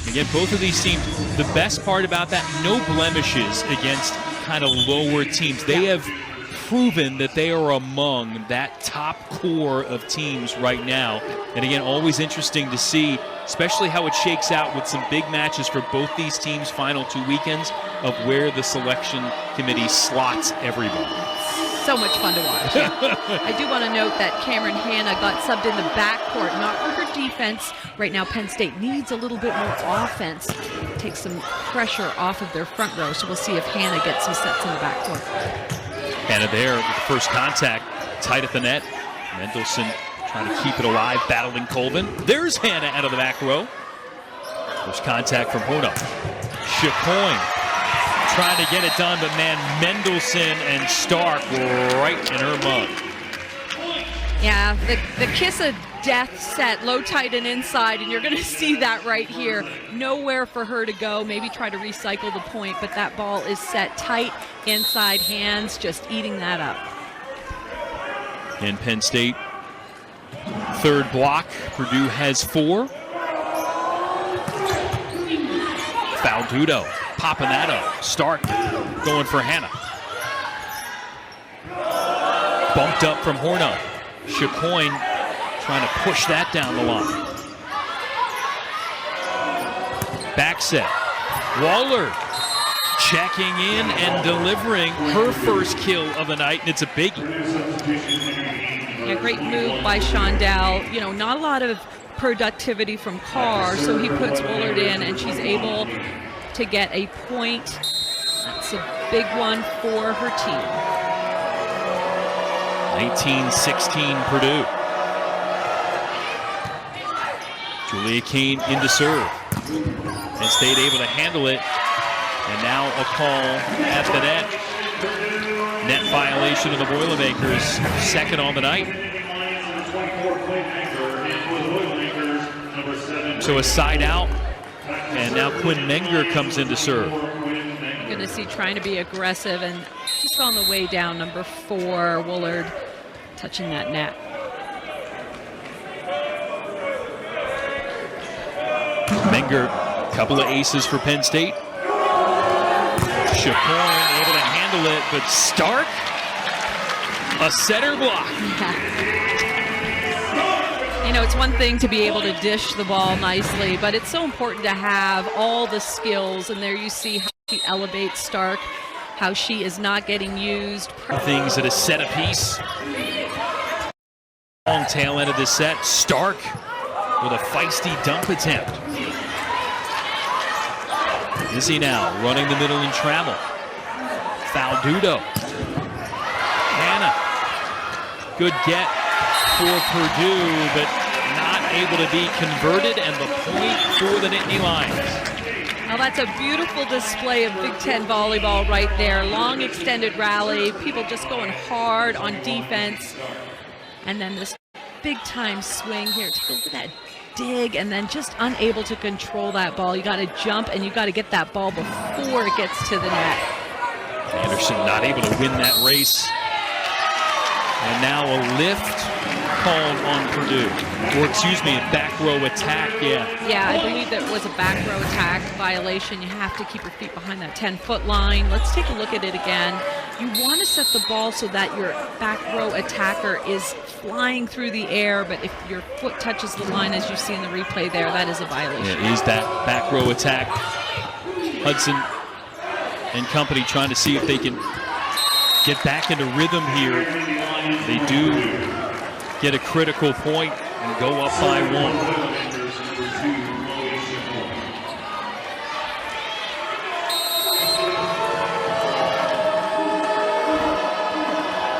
Again, both of these teams, the best part about that, no blemishes against kind of lower teams. They have proven that they are among that top core of teams right now. And again, always interesting to see, especially how it shakes out with some big matches for both these teams' final 2 weekends, of where the selection committee slots everybody. So much fun to watch. I do want to note that Cameron Hanna got subbed in the backcourt, not for her defense. Right now, Penn State needs a little bit more offense. Take some pressure off of their front row. So we'll see if Hanna gets some sets in the backcourt. Hanna there with the first contact, tight at the net. Mendelsohn trying to keep it alive, battling Colvin. There's Hanna out of the back row. First contact from Horno. Chacoin trying to get it done, but man, Mendelsohn and Stark were right in her mug. Yeah, the kiss of death set, low, tight, and inside, and you're going to see that right here. Nowhere for her to go, maybe try to recycle the point, but that ball is set tight, inside hands, just eating that up. And Penn State, third block, Purdue has 4. Faldudo popping that up. Stark going for Hanna. Bumped up from Horno. Chacoin trying to push that down the line. Back set. Waller checking in and delivering her first kill of the night, and it's a biggie. Yeah, great move by Shondell. You know, not a lot of productivity from Carr, so he puts Woolard in, and she's able to get a point. That's a big one for her team. 19-16 Purdue. Julia Kane into serve. Penn State able to handle it. And now a call at the net. Net violation of the Boilermakers, second on the night. So a side out. And now Quinn Menger comes in to serve. You're going to see trying to be aggressive, and just on the way down, number 4, Woolard touching that net. Menger, couple of aces for Penn State. Chacoin able to handle it, but Stark, a setter block. You know, it's one thing to be able to dish the ball nicely, but it's so important to have all the skills, and there you see how she elevates Stark, how she is not getting used. Things at a set apiece. Long tail end of this set. Stark with a feisty dump attempt. Izzy now running the middle in travel. Faldudo. Hanna. Good get for Purdue, but not able to be converted, and the point for the Nittany Lions. Well, that's a beautiful display of Big Ten volleyball right there. Long extended rally, people just going hard on defense. And then this big time swing here. Take a look at that dig, and then just unable to control that ball. You got to jump, and you got to get that ball before it gets to the net. Anderson not able to win that race. And now a lift called on Purdue. Or excuse me, a back row attack, yeah. Yeah, I believe that was a back row attack violation. You have to keep your feet behind that 10-foot line. Let's take a look at it again. You want to set the ball so that your back row attacker is flying through the air, but if your foot touches the line, as you see in the replay there, that is a violation. Yeah, is that back row attack. Hudson and company trying to see if they can get back into rhythm here. They do get a critical point and go up by 1.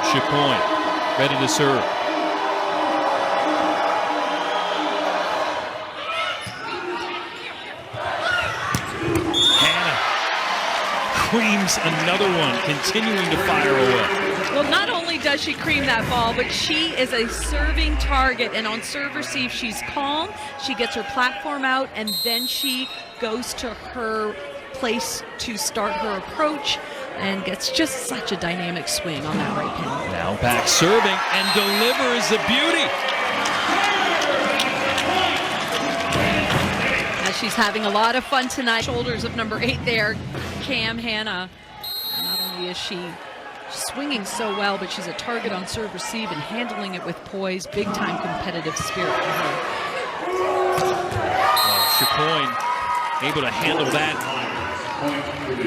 Chacoin ready to serve. Hanna creams another one, continuing to fire away. Well, not only does she cream that ball, but she is a serving target, and on serve receive, she's calm. She gets her platform out, and then she goes to her place to start her approach and gets just such a dynamic swing on that right pin. Now back serving and delivers a beauty. As she's having a lot of fun tonight. Shoulders of number 8 there, Cam Hanna. Not only is she swinging so well, but she's a target on serve receive and handling it with poise. Big time competitive spirit for her. Chicoine able to handle that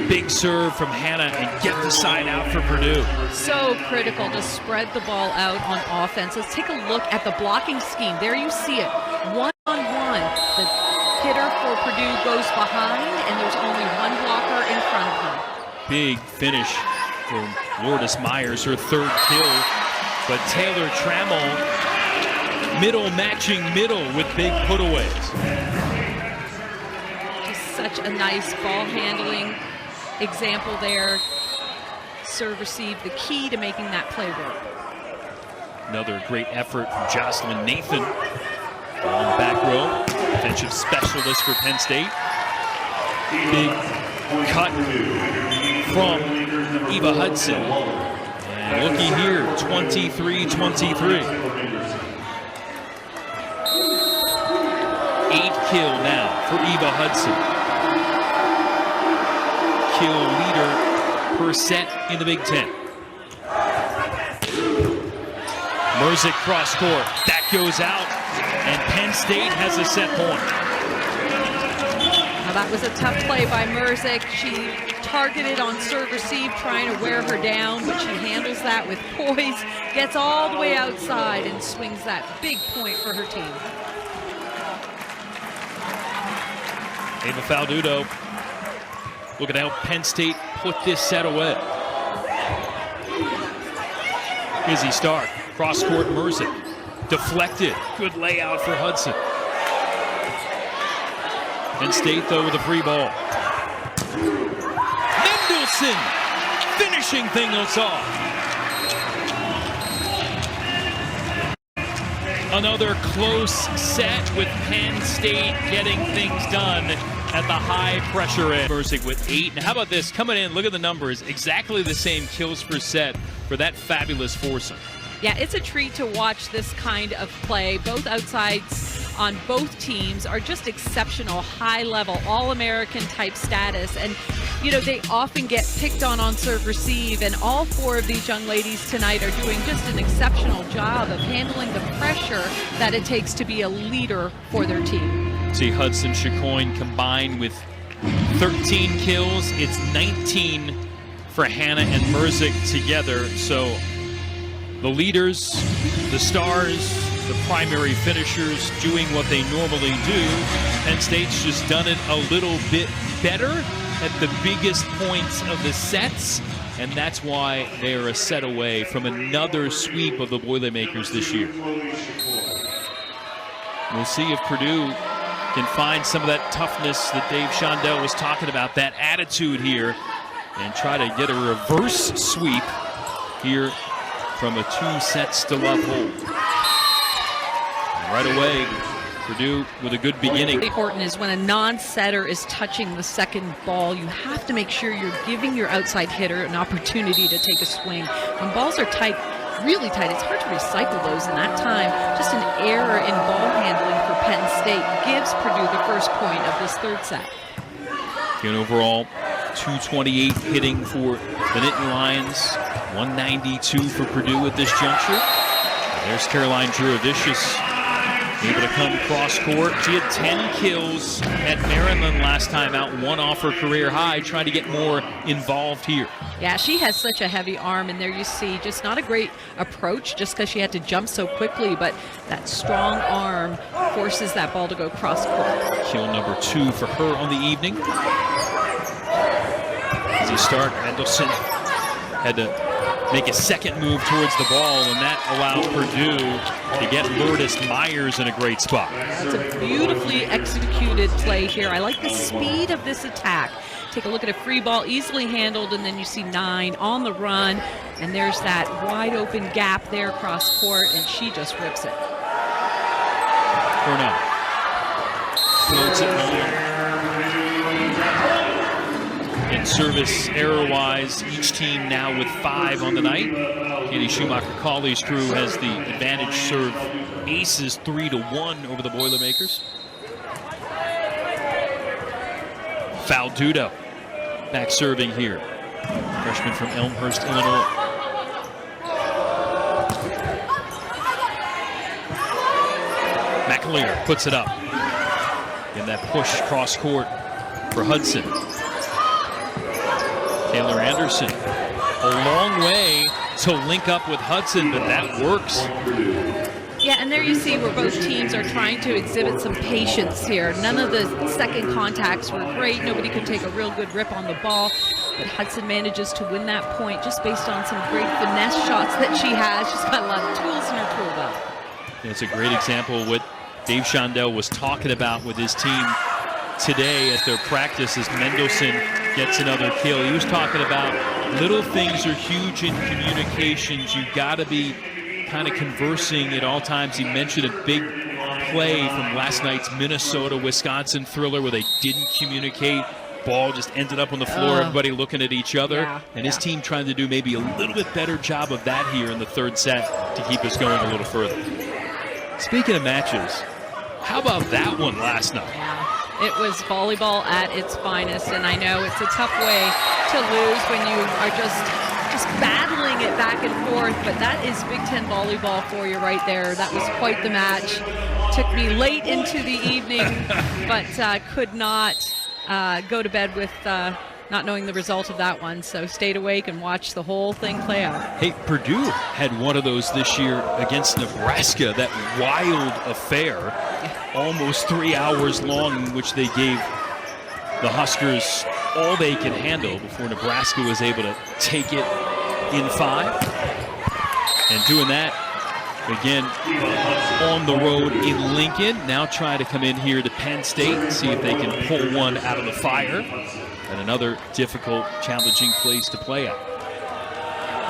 big serve from Hannah and get the side out for Purdue. So critical to spread the ball out on offense. Let's take a look at the blocking scheme. There you see it, one-on-one. The hitter for Purdue goes behind, and there's only one blocker in front of her. Big finish for Lourdes Myers, her third kill. But Taylor Trammell, middle matching middle with big putaways. Such a nice ball handling example there. Serve receive, the key to making that play work. Another great effort from Jocelyn Nathan on the back row. Defensive specialist for Penn State. Big cut from Eva Hudson. And looky here, 23-23. 8 kill now for Eva Hudson. Kill leader per set in the Big Ten. Merzick cross court. That goes out, and Penn State has a set point. Now that was a tough play by Merzick. She targeted on serve receive, trying to wear her down, but she handles that with poise, gets all the way outside, and swings that big point for her team. Ava Faldudo looking at how Penn State put this set away. Izzy Stark, cross court Merzick, deflected, good layout for Hudson. Penn State though with a free ball. Mendelson finishing things off. Another close set with Penn State getting things done at the high pressure end. Merzick with 8. Now how about this? Coming in, look at the numbers. Exactly the same kills per set for that fabulous foursome. Yeah, it's a treat to watch this kind of play. Both outsides on both teams are just exceptional, high level, all-American type status. And, you know, they often get picked on serve receive. And all 4 of these young ladies tonight are doing just an exceptional job of handling the pressure that it takes to be a leader for their team. See Hudson Chicoine combined with 13 kills. It's 19 for Hannah and Merzick together. So the leaders, the stars, the primary finishers doing what they normally do. Penn State's just done it a little bit better at the biggest points of the sets, and that's why they are a set away from another sweep of the Boilermakers this year. We'll see if Purdue can find some of that toughness that Dave Shondell was talking about, that attitude here, and try to get a reverse sweep here from a 2-sets-to-love hold. And right away, Purdue with a good beginning. Important is when a non-setter is touching the second ball, you have to make sure you're giving your outside hitter an opportunity to take a swing. When balls are tight, really tight, it's hard to recycle those in that time. Just an error in ball handling for Penn State gives Purdue the first point of this third set. And overall, 228 hitting for the Nittany Lions, 192 for Purdue at this juncture. There's Caroline Juravicius able to come cross court. She had 10 kills at Maryland last time out, 1 off her career high, trying to get more involved here. Yeah, she has such a heavy arm, and there you see just not a great approach just because she had to jump so quickly, but that strong arm forces that ball to go cross court. Kill number 2 for her on the evening. As you start, Mendelson had to make a second move towards the ball, and that allowed Purdue to get Lourdes Myers in a great spot. That's a beautifully executed play here. I like the speed of this attack. Take a look at a free ball, easily handled, and then you see 9 on the run, and there's that wide open gap there across court, and she just rips it. Cornell floats it home. In service error-wise, each team now with 5 on the night. Katie Schumacher-Cawley's crew has the advantage, serve aces 3-1 over the Boilermakers. Faldudo back serving here. Freshman from Elmhurst, Illinois. Cavalier puts it up. In that push cross court for Hudson. Taylor Anderson, a long way to link up with Hudson, but that works. Yeah, and there you see where both teams are trying to exhibit some patience here. None of the second contacts were great. Nobody could take a real good rip on the ball. But Hudson manages to win that point just based on some great finesse shots that she has. She's got a lot of tools in her tool belt. It's a great example of what Dave Shondell was talking about with his team today at their practice as Mendelson gets another kill. He was talking about little things are huge in communications. You've got to be kind of conversing at all times. He mentioned a big play from last night's Minnesota-Wisconsin thriller where they didn't communicate. Ball just ended up on the floor, everybody looking at each other. And his team trying to do maybe a little bit better job of that here in the third set to keep us going a little further. Speaking of matches, how about that one last night? Yeah, it was volleyball at its finest, and I know it's a tough way to lose when you are just battling it back and forth, but that is Big Ten volleyball for you right there. That was quite the match. Took me late into the evening, but could not go to bed with not knowing the result of that one, so stayed awake and watched the whole thing play out. Hey, Purdue had one of those this year against Nebraska, that wild affair, almost 3 hours long, in which they gave the Huskers all they could handle before Nebraska was able to take it in 5. And doing that again on the road in Lincoln. Now try to come in here to Penn State and see if they can pull one out of the fire. And another difficult, challenging place to play at.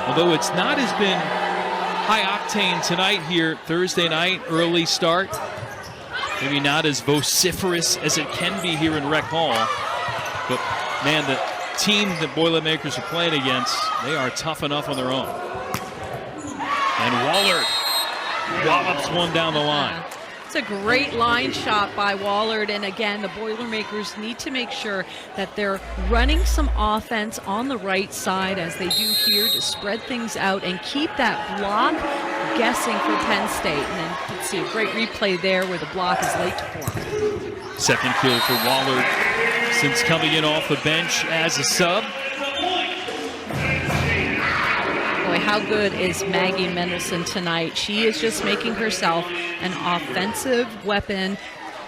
Although it's not as been high octane tonight here, Thursday night, early start. Maybe not as vociferous as it can be here in Rec Hall. But man, the team that Boilermakers are playing against, they are tough enough on their own. And Wahlert wallops one down the line. It's a great line shot by Wahlert, and again, the Boilermakers need to make sure that they're running some offense on the right side as they do here to spread things out and keep that block guessing for Penn State. And then you can see a great replay there where the block is late to form. Second kill for Wahlert since coming in off the bench as a sub. Boy, how good is Maggie Mendelson tonight? She is just making herself an offensive weapon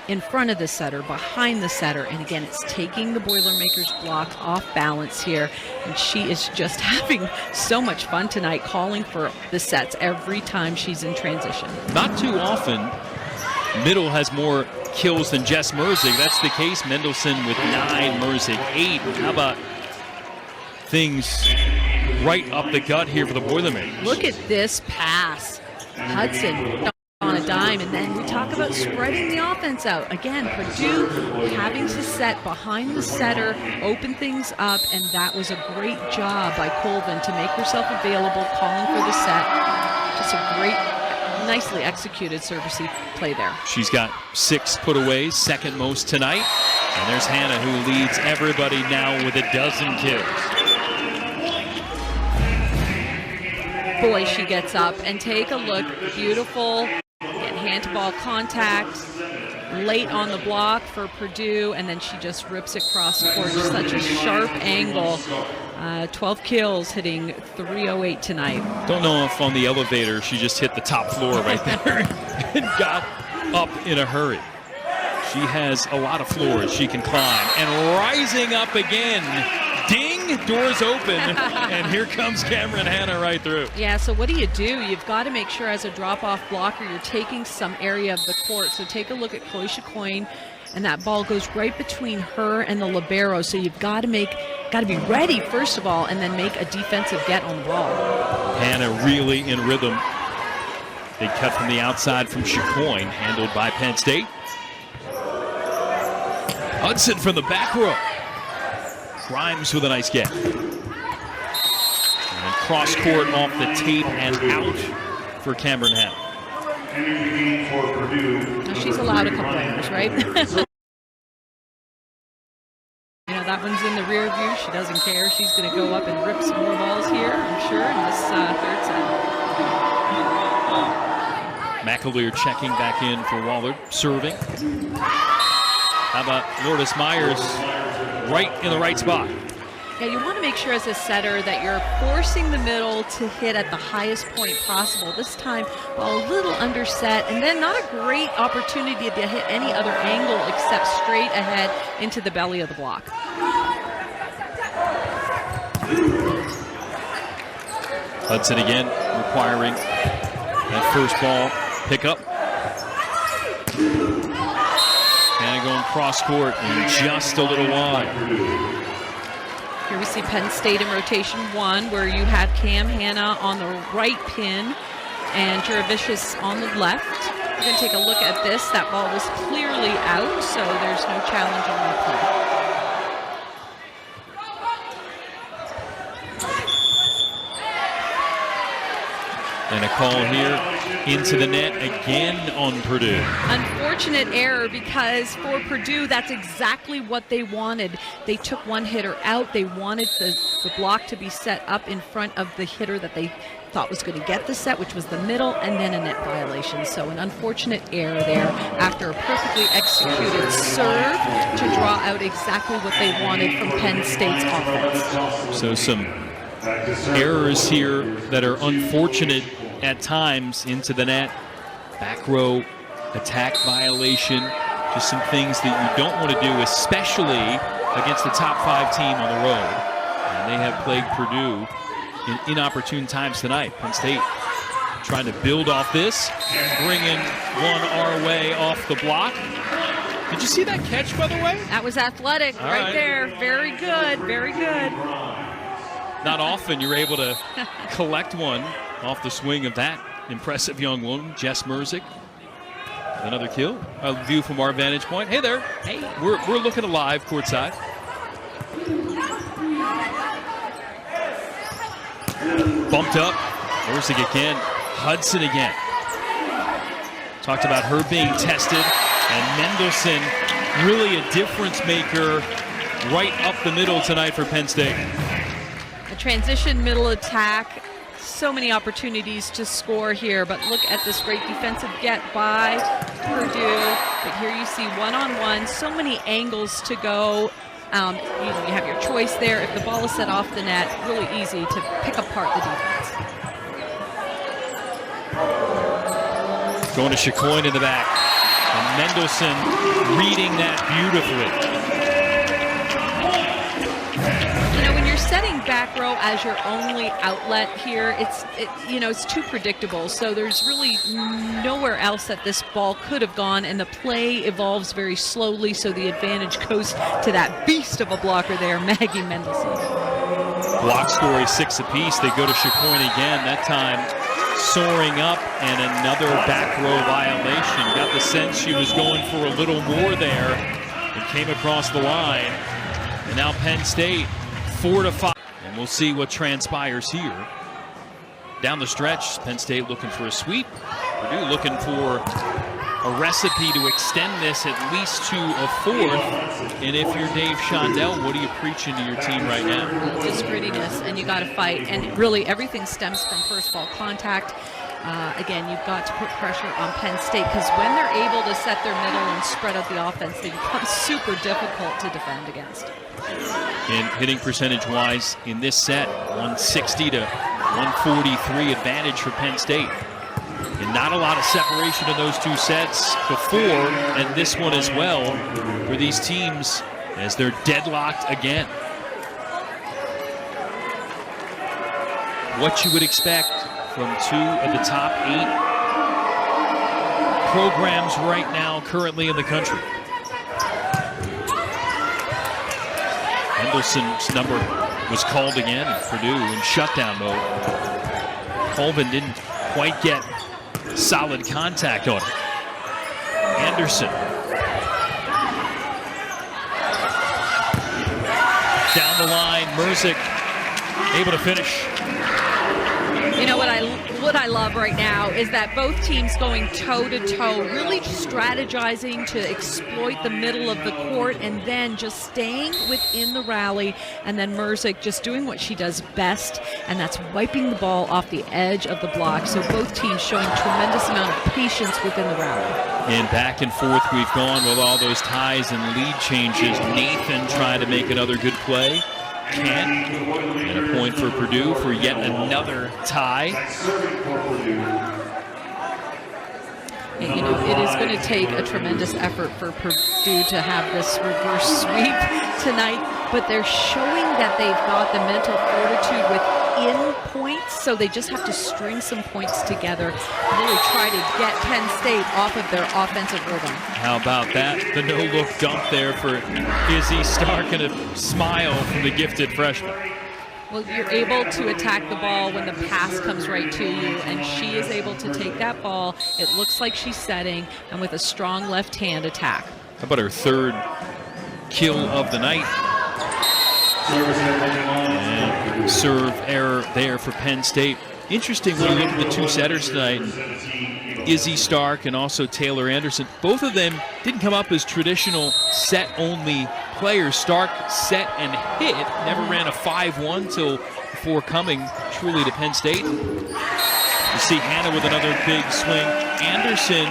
in front of the setter, behind the setter, and again, it's taking the Boilermakers block off balance here, and she is just having so much fun tonight, calling for the sets every time she's in transition. Not too often, Middle has more kills than Jess Merzig. That's the case. Mendelson with 9, Merzig 8. How about things right up the gut here for the Boilermakers? Look at this pass. Hudson on a dime, and then we talk about spreading the offense out. Again, Purdue having to set behind the setter, open things up, and that was a great job by Colvin to make herself available, calling for the set. Just a great, nicely executed service play there. She's got 6 putaways, second most tonight. And there's Hannah, who leads everybody now with a dozen kills. Boy, she gets up, and take a look. Beautiful hand-to-ball contact, late on the block for Purdue, and then she just rips it across the court. Just such a sharp angle. 12 kills, hitting 308 tonight. Don't know if on the elevator she just hit the top floor right there and got up in a hurry. She has a lot of floors she can climb. And rising up again. Ding, doors open, and here comes Cameron Hannah right through. Yeah, so what do? You've got to make sure as a drop-off blocker you're taking some area of the court. So take a look at Croatia Coyne, and that ball goes right between her and the libero. So you've got to be ready first of all, and then make a defensive get on the ball. Hannah really in rhythm. Big cut from the outside from Chacoin, handled by Penn State. Hudson from the back row. Grimes with a nice get. And cross court off the tape and out for Cameron Hannah. Now she's allowed a couple errors, right? You know, that one's in the rear view. She doesn't care. She's going to go up and rip some more balls here, I'm sure, in this third set. McAleer checking back in for Wahlert, serving. How about Lourdes Myers right in the right spot? Yeah, you want to make sure as a setter that you're forcing the middle to hit at the highest point possible. This time, a little underset, and then not a great opportunity to hit any other angle except straight ahead into the belly of the block. Hudson again requiring that first ball pickup. And going cross court and just a little wide. Here we see Penn State in rotation 1, where you have Cam Hanna on the right pin and Juravicius on the left. We're going to take a look at this. That ball was clearly out, so there's no challenge on the play. And a call here into the net again on Purdue. Unfortunate error, because for Purdue, that's exactly what they wanted. They took one hitter out. They wanted the block to be set up in front of the hitter that they thought was going to get the set, which was the middle, and then a net violation. So an unfortunate error there after a perfectly executed serve to draw out exactly what they wanted from Penn State's offense. So some errors here that are unfortunate at times into the net. Back row attack violation. Just some things that you don't want to do, especially against the top 5 team on the road. And they have plagued Purdue in inopportune times tonight. Penn State trying to build off this, bringing one our way off the block. Did you see that catch, by the way? That was athletic right there. Very good, very good. Not often you're able to collect one off the swing of that impressive young woman, Jess Merzick. Another kill. A view from our vantage point. Hey there. Hey. We're looking alive courtside. Bumped up. Merzick again. Hudson again. Talked about her being tested. And Mendelson, really a difference maker right up the middle tonight for Penn State. A transition middle attack. So many opportunities to score here, but look at this great defensive get by Purdue. But here you see one-on-one, so many angles to go. You have your choice there. If the ball is set off the net, really easy to pick apart the defense. Going to Chicoine in the back. And Mendelson reading that beautifully. Setting back row as your only outlet here, it's too predictable. So there's really nowhere else that this ball could have gone, and the play evolves very slowly. So the advantage goes to that beast of a blocker there, Maggie Mendelson. Block score 6 apiece. They go to Chicoine again. That time soaring up, and another back row violation. Got the sense she was going for a little more there, and came across the line. And now Penn State 4-5, and we'll see what transpires here. Down the stretch, Penn State looking for a sweep. Purdue looking for a recipe to extend this at least to a 4th. And if you're Dave Shondell, what are you preaching to your team right now? Just grittiness, and you got to fight. And really, everything stems from first ball contact. Again, you've got to put pressure on Penn State, because when they're able to set their middle and spread out the offense, they become super difficult to defend against. And hitting percentage-wise in this set, 160 to 143 advantage for Penn State. And not a lot of separation in those 2 sets before, and this one as well, for these teams as they're deadlocked again. What you would expect from 2 of the top 8 programs right now currently in the country. Mendelson's number was called again in Purdue in shutdown mode. Colvin didn't quite get solid contact on it. Anderson. Down the line, Merzick able to finish. You know what I love right now is that both teams going toe-to-toe, really strategizing to exploit the middle of the court and then just staying within the rally, and then Merzick just doing what she does best, and that's wiping the ball off the edge of the block. So both teams showing tremendous amount of patience within the rally. And back and forth we've gone with all those ties and lead changes. Nathan trying to make another good play. Can't. And a point for Purdue for yet another tie. You know, it is going to take a tremendous effort for Purdue to have this reverse sweep tonight, but they're showing that they've got the mental fortitude within points, so they just have to string some points together and really try to get Penn State off of their offensive rhythm. How about that? The no-look dump there for Izzy Stark, and a smile from the gifted freshman. Well, you're able to attack the ball when the pass comes right to you, and she is able to take that ball. It looks like she's setting, and with a strong left hand attack. How about her third kill of the night? And serve error there for Penn State. Interesting when you look at the two setters tonight, Izzy Stark and also Taylor Anderson. Both of them didn't come up as traditional set-only players. Stark set and hit, never ran a 5-1 till before coming truly to Penn State. You see Hannah with another big swing. Anderson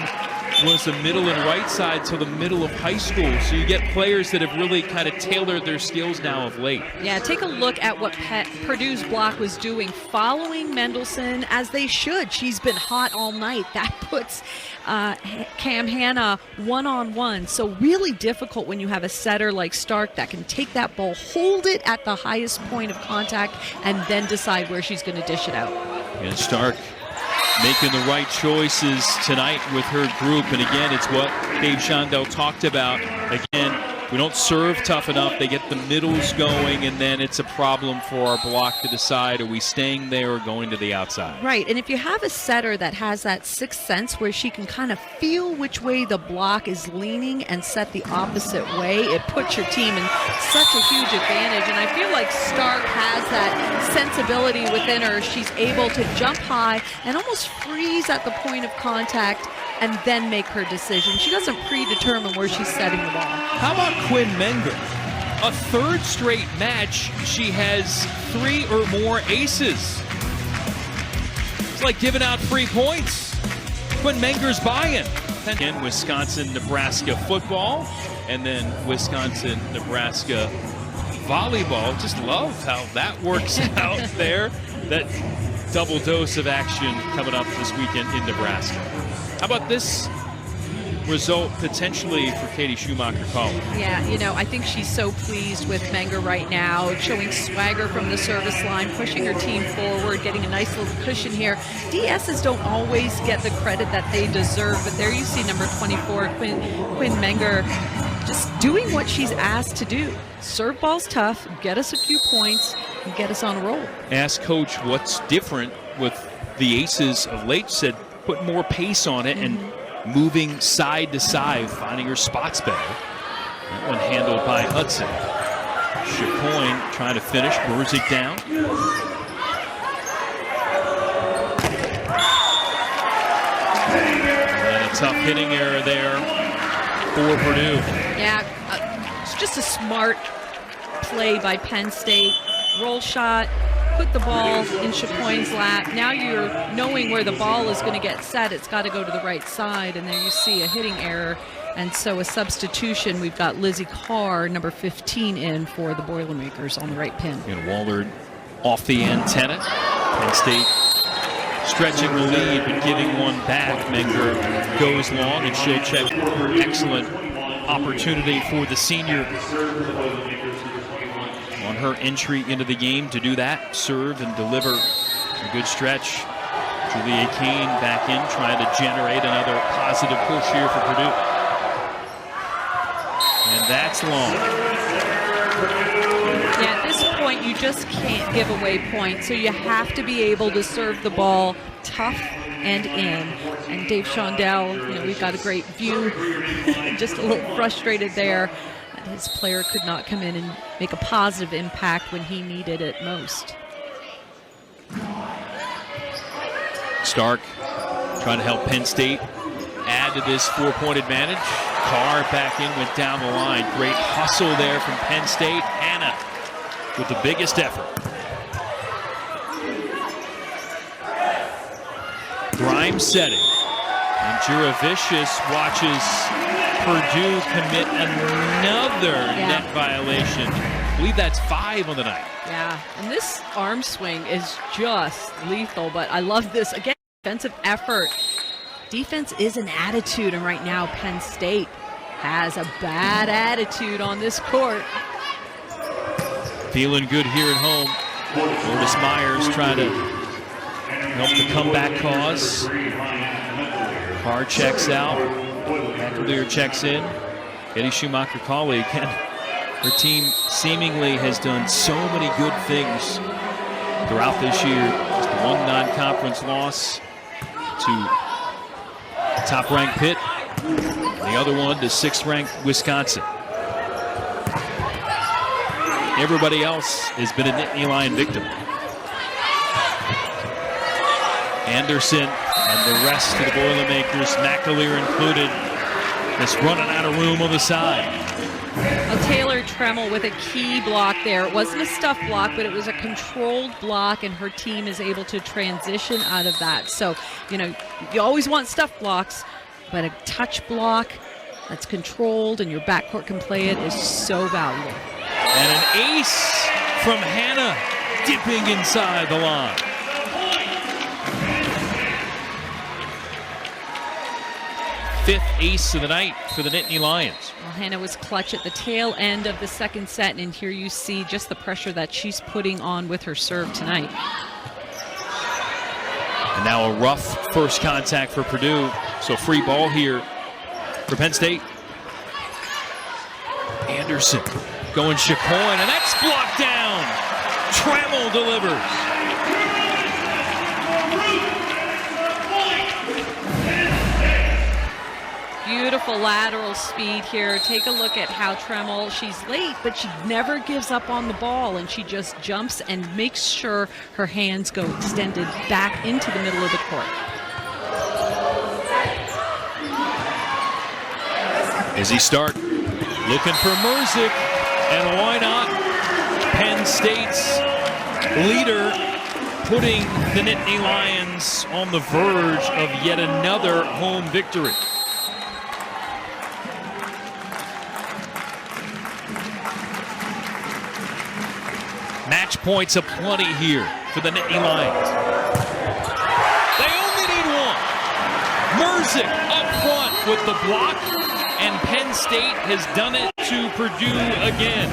was the middle and right side till the middle of high school. So you get players that have really kind of tailored their skills now of late. Yeah, take a look at what Purdue's block was doing, following Mendelson as they should. She's been hot all night. That puts Cam Hannah one-on-one. So really difficult when you have a setter like Stark that can take that ball, hold it at the highest point of contact, and then decide where she's going to dish it out. And Stark making the right choices tonight with her group. And again, it's what Dave Shondell talked about. Again, we don't serve tough enough. They get the middles going, and then it's a problem for our block to decide, are we staying there or going to the outside? Right, and if you have a setter that has that sixth sense where she can kind of feel which way the block is leaning and set the opposite way, it puts your team in such a huge advantage. And I feel like Stark has that sensibility within her. She's able to jump high and almost freeze at the point of contact and then make her decision. She doesn't predetermine where she's setting the ball. How about Quinn Menger? A third straight match, she has 3 or more aces. It's like giving out free points. Quinn Menger's buying. Again, Wisconsin-Nebraska football, and then Wisconsin-Nebraska volleyball. Just love how that works out there. That double dose of action coming up this weekend in Nebraska. How about this result potentially for Katie Schumacher-Collins? Yeah, you know, I think she's so pleased with Menger right now, showing swagger from the service line, pushing her team forward, getting a nice little cushion here. DSs don't always get the credit that they deserve, but there you see number 24, Quinn Menger, just doing what she's asked to do. Serve balls tough, get us a few points, and get us on a roll. Ask Coach what's different with the aces of late. Said put more pace on it and moving side to side, finding her spots better. That one handled by Hudson. Chacoin trying to finish, Merzick down. And a tough hitting error there for Purdue. Yeah, it's just a smart play by Penn State. Roll shot, put the ball in Chacoin's lap. Now you're knowing where the ball is going to get set. It's got to go to the right side, and there you see a hitting error. And so a substitution, we've got Lizzie Carr, number 15, in for the Boilermakers on the right pin. And Wahlert off the antenna. Penn State stretching the lead, but giving one back. Menger goes long, and she'll check. Excellent opportunity for the senior on her entry into the game to do that, serve and deliver a good stretch. Julia Kane back in, trying to generate another positive push here for Purdue. And that's long. Yeah, at this point, you just can't give away points, so you have to be able to serve the ball tough and in. And Dave Shondell, you know, we've got a great view, just a little frustrated there. His player could not come in and make a positive impact when he needed it most. Stark trying to help Penn State add to this 4-point advantage. Carr back in, went down the line. Great hustle there from Penn State. Hannah with the biggest effort. Grimes setting. And Juravicius watches Purdue commit another net violation. I believe that's 5 on the night. Yeah, and this arm swing is just lethal, but I love this. Again, defensive effort. Defense is an attitude, and right now Penn State has a bad attitude on this court. Feeling good here at home. Lourdes Myers trying to help the comeback cause. Carr checks out. McAleer checks in. Eddie Schumacher-Cauley again. Her team seemingly has done so many good things throughout this year. Just the one non-conference loss to top-ranked Pitt. The other one to 6th-ranked Wisconsin. Everybody else has been a Nittany Lion victim. Anderson and the rest of the Boilermakers, McAleer included, just running out of room on the side. Well, Taylor Tremmel with a key block there. It wasn't a stuff block, but it was a controlled block, and her team is able to transition out of that. So, you know, you always want stuff blocks, but a touch block that's controlled and your backcourt can play it is so valuable. And an ace from Hannah, dipping inside the line. Fifth ace of the night for the Nittany Lions. Well, Hannah was clutch at the tail end of the second set, and here you see just the pressure that she's putting on with her serve tonight. And now a rough first contact for Purdue, so free ball here for Penn State. Anderson going Chacoin, and that's blocked down. Trammell delivers. Beautiful lateral speed here. Take a look at how Trammell, she's late, but she never gives up on the ball, and she just jumps and makes sure her hands go extended back into the middle of the court. Izzy Stark looking for Merzick, and why not? Penn State's leader putting the Nittany Lions on the verge of yet another home victory. Match points aplenty here for the Nittany Lions. They only need one. Merzick up front with the block, and Penn State has done it to Purdue again.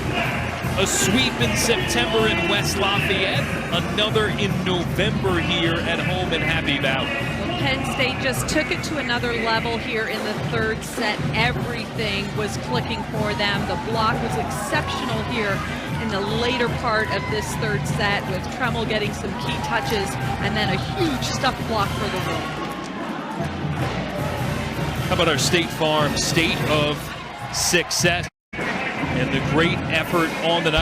A sweep in September in West Lafayette, another in November here at home in Happy Valley. Penn State just took it to another level here in the third set. Everything was clicking for them. The block was exceptional here in the later part of this third set, with Trammell getting some key touches and then a huge stuff block for the win. How about our State Farm State of Success and the great effort on the night?